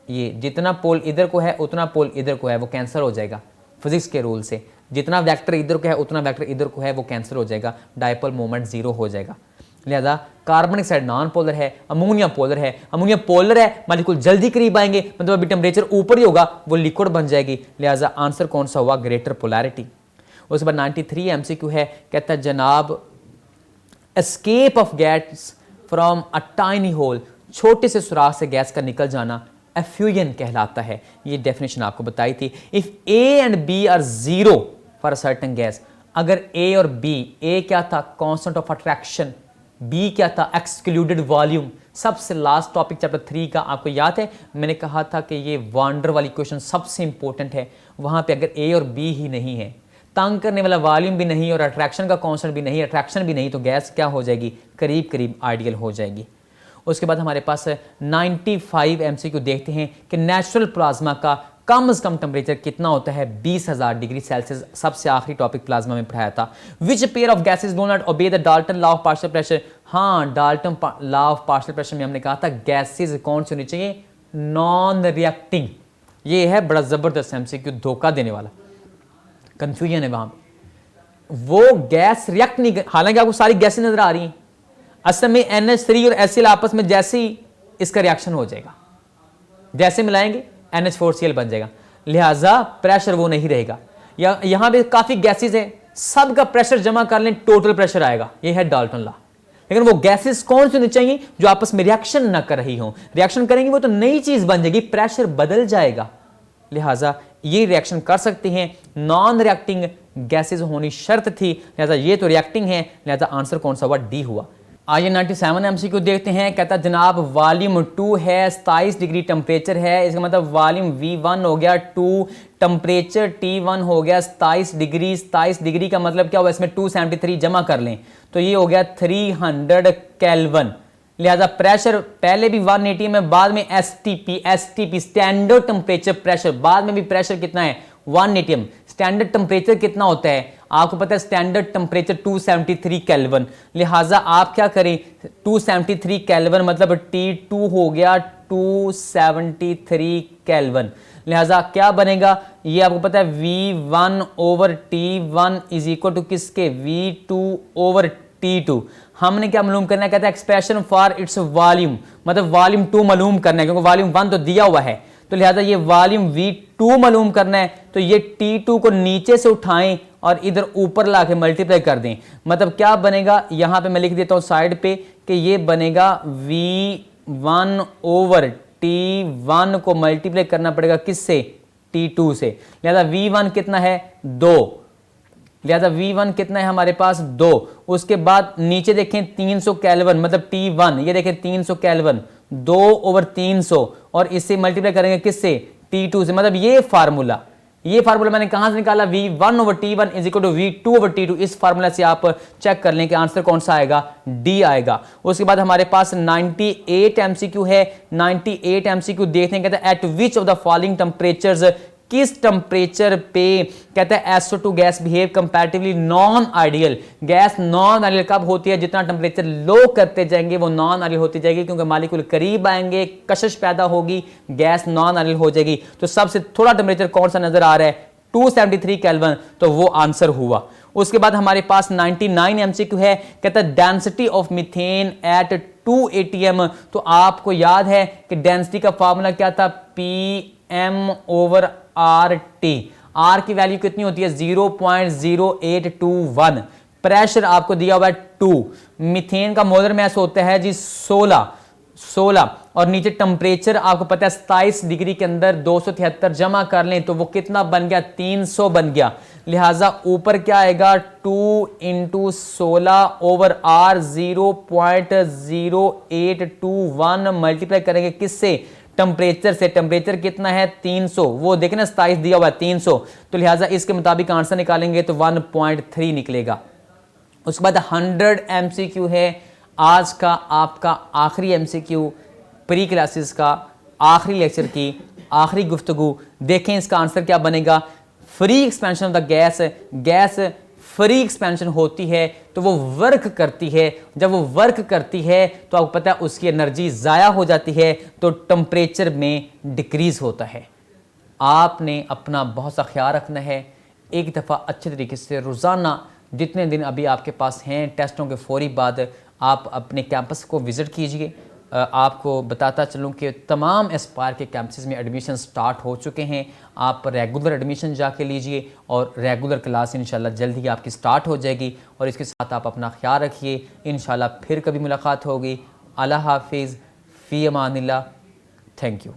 S1: ये जितना पोल इधर को है उतना पोल इधर को है, वो कैंसिल हो जाएगा फिजिक्स के रूल से। जितना वेक्टर इधर को है उतना वेक्टर इधर को है, वो कैंसिल हो जाएगा, डायपोल मोमेंट 0 हो जाएगा। लिहाजा कार्बन डाइऑक्साइड नॉन पोलर है, अमोनिया पोलर है। अमोनिया पोलर है, मॉलिक्यूल जल्दी करीब आएंगे, मतलब अभी टेम्परेचर ऊपर ही होगा, वो लिक्विड बन जाएगी। लिहाजा आंसर कौन सा हुआ? Greater polarity. उसके बाद 93 MCQ है, कहता है जनाब escape of gas from a tiny hole, छोटे से सुराख से गैस का निकल जाना एफ्यूजन कहलाता है। ये डेफिनेशन आपको बताई थी। If A and B are 0 for a certain gas, अगर ए और बी, ए क्या था? कांस्टेंट ऑफ अट्रैक्शन, बी क्या था? Excluded volume. सबसे लास्ट टॉपिक चैप्टर 3 का आपको याद है, मैंने कहा था कि ये वांडर वाली क्वेश्चन सबसे इंपॉर्टेंट है। वहां पे अगर ए और बी ही नहीं है, तंग करने वाला वॉल्यूम भी नहीं और अट्रैक्शन का कांस्टेंट भी नहीं, अट्रैक्शन भी नहीं, तो गैस क्या हो जाएगी? करीब करीब आइडियल हो जाएगी। उसके बाद हमारे पास 95 MCQ देखते हैं कि नेचुरल प्लाज्मा का कम से कम टेम्परेचर कितना होता है? 20,000 डिग्री सेल्सियस। सबसे आखिरी टॉपिक प्लाज्मा में पढ़ाया था। Which pair of gases do not obey the Dalton law of partial pressure? हाँ, Dalton law of partial pressure में हमने कहा था गैसेस कौन सी होनी चाहिए? Non reacting. ये है बड़ा जबरदस्त MCQ, धोखा देने वाला, कंफ्यूजन है वहां। वो गैस रिएक्ट नहीं, हालांकि आपको सारी गैसें नजर आ रही हैं, असल में NH3 और HCl आपस में जैसे ही इसका रिएक्शन हो जाएगा, जैसे मिलाएंगे NH4Cl बन जाएगा, लिहाजा प्रेशर वो नहीं रहेगा। या यहाँ पे काफ़ी गैसेज हैं, सब का प्रेशर जमा कर लें, टोटल प्रेशर आएगा। ये है डाल्टन लॉ। लेकिन वो गैसेस कौन सी होनी चाहिए? जो आपस में रिएक्शन ना कर रही हो। रिएक्शन करेंगी वो तो नई चीज बन जाएगी, प्रेशर बदल जाएगा। लिहाजा ये रिएक्शन कर सकती हैं, नॉन रिएक्टिंग गैसेस होनी शर्त थी, लिहाजा ये तो रिएक्टिंग है, लिहाजा आंसर कौन सा हुआ? डी हुआ। आइए 97 MCQ देखते हैं। कहता है जनाब वॉल्यूम 2 है, 27 डिग्री टेम्परेचर है, इसका मतलब वॉल्यूम V1 हो गया 2, टेम्परेचर T1 हो गया 27 डिग्री। 27 डिग्री का मतलब क्या हुआ? इसमें 273 जमा कर लें तो ये हो गया 300 केल्विन। लिहाजा प्रेशर पहले भी 180 में, बाद में STP स्टैंडर्ड टेम्परेचर प्रेशर, बाद में भी प्रेशर कितना है? 180। स्टैंडर्ड टेम्परेचर कितना होता है आपको पता है? Standard temperature 273 kelvin. लिहाजा आप क्या करें? 273 केल्विन मतलब T2 हो गया 273 केल्विन। लिहाजा क्या बनेगा? ये आपको पता है V1 over T1 is equal to किसके? V2 over T2। हमने क्या मालूम करना है? कहता है एक्सप्रेशन फॉर इट्स वॉल्यूम, मतलब वॉल्यूम 2 मालूम करना है, क्योंकि वॉल्यूम 1 तो दिया हुआ है, तो लिहाजा ये वॉल्यूम V2 मालूम करना है। तो ये T2 को नीचे से उठाएं और इधर ऊपर लाके मल्टीप्लाई कर दें। मतलब क्या बनेगा? यहां पे मैं लिख देता हूं साइड पे कि ये बनेगा V1 ओवर T1 को मल्टीप्लाई करना पड़ेगा किससे? T2 से। लिहाजा V1 कितना है? 2। लिहाजा V1 कितना है हमारे पास? 2। उसके बाद नीचे देखें 300 केल्विन मतलब T1, ये देखें 300 केल्विन, 2 ओवर 300 और इससे मल्टीप्लाई करेंगे किससे? T2 से। मतलब ये फार्मूला मैंने कहां से निकाला? V1 over T1 is equal to V2 over T2। इस फार्मूला से आप चेक कर लें कि आंसर कौन सा आएगा? डी आएगा। उसके बाद हमारे पास 98 MCQ है। 98 MCQ देखते हैं। कहता है eight which of the following temperatures, किस टेम्परेचर पे कहता है SO2 gas behave comparatively non ideal. Gas non ideal कब होती है? जितना टेम्परेचर लो करते जाएंगे वो नॉन आइडियल होती जाएगी, क्योंकि मालिक्यूल करीब आएंगे, कशिश पैदा होगी, गैस नॉन आइडियल हो जाएगी। तो सबसे थोड़ा टेम्परेचर कौन सा नजर आ रहा है? 273 केल्विन, तो वो आंसर हुआ। उसके बाद हमारे पास 99 MCQ है। कहता है density of methane at 2 atm। तो आपको याद है कि डेंसिटी का फॉर्मूला क्या था? PM over RT। R की वैल्यू कितनी होती है? 0.0821। प्रेशर आपको दिया हुआ है 2। मीथेन का मोलर मास होता है जी 16 और नीचे टेम्परेचर आपको पता है 27 डिग्री के अंदर 273 जमा कर लें तो वो कितना बन गया? 300 बन गया। लिहाजा ऊपर क्या आएगा? 2 × 16 ओवर R 0.0821 मल्टीप्लाई करेंगे किससे? टेम्परेचर से। टेम्परेचर कितना है? 300। वो देखें ना 27 दिया हुआ है 300, तो लिहाजा इसके मुताबिक आंसर निकालेंगे तो 1.3 निकलेगा। उसके बाद 100 MCQ है। आज का आपका आखिरी MCQ प्री क्लासेस का, आखिरी लेक्चर की आखिरी गुफ्तगू। देखें इसका आंसर क्या बनेगा? Free expansion of the gas free expansion होती है तो वो वर्क करती है। जब वो वर्क करती है तो आपको पता है उसकी एनर्जी ज़ाया हो जाती है, तो टेम्परेचर में डिक्रीज होता है। आपने अपना बहुत सा ख्याल रखना है। एक दफ़ा अच्छे तरीके से रोज़ाना जितने दिन अभी आपके पास हैं टेस्टों के फौरी बाद आप अपने कैंपस को विज़िट कीजिए। आपको बताता चलूँ कि तमाम एस्पायर के कैंपसेस में एडमिशन स्टार्ट हो चुके हैं। आप रेगुलर एडमिशन जाके लीजिए और रेगुलर क्लास इंशाल्लाह जल्द ही आपकी स्टार्ट हो जाएगी। और इसके साथ आप अपना ख्याल रखिए। इंशाल्लाह फिर कभी मुलाकात होगी। अल्लाह हाफिज़, फ़ी अमानिल्लाह। Thank you.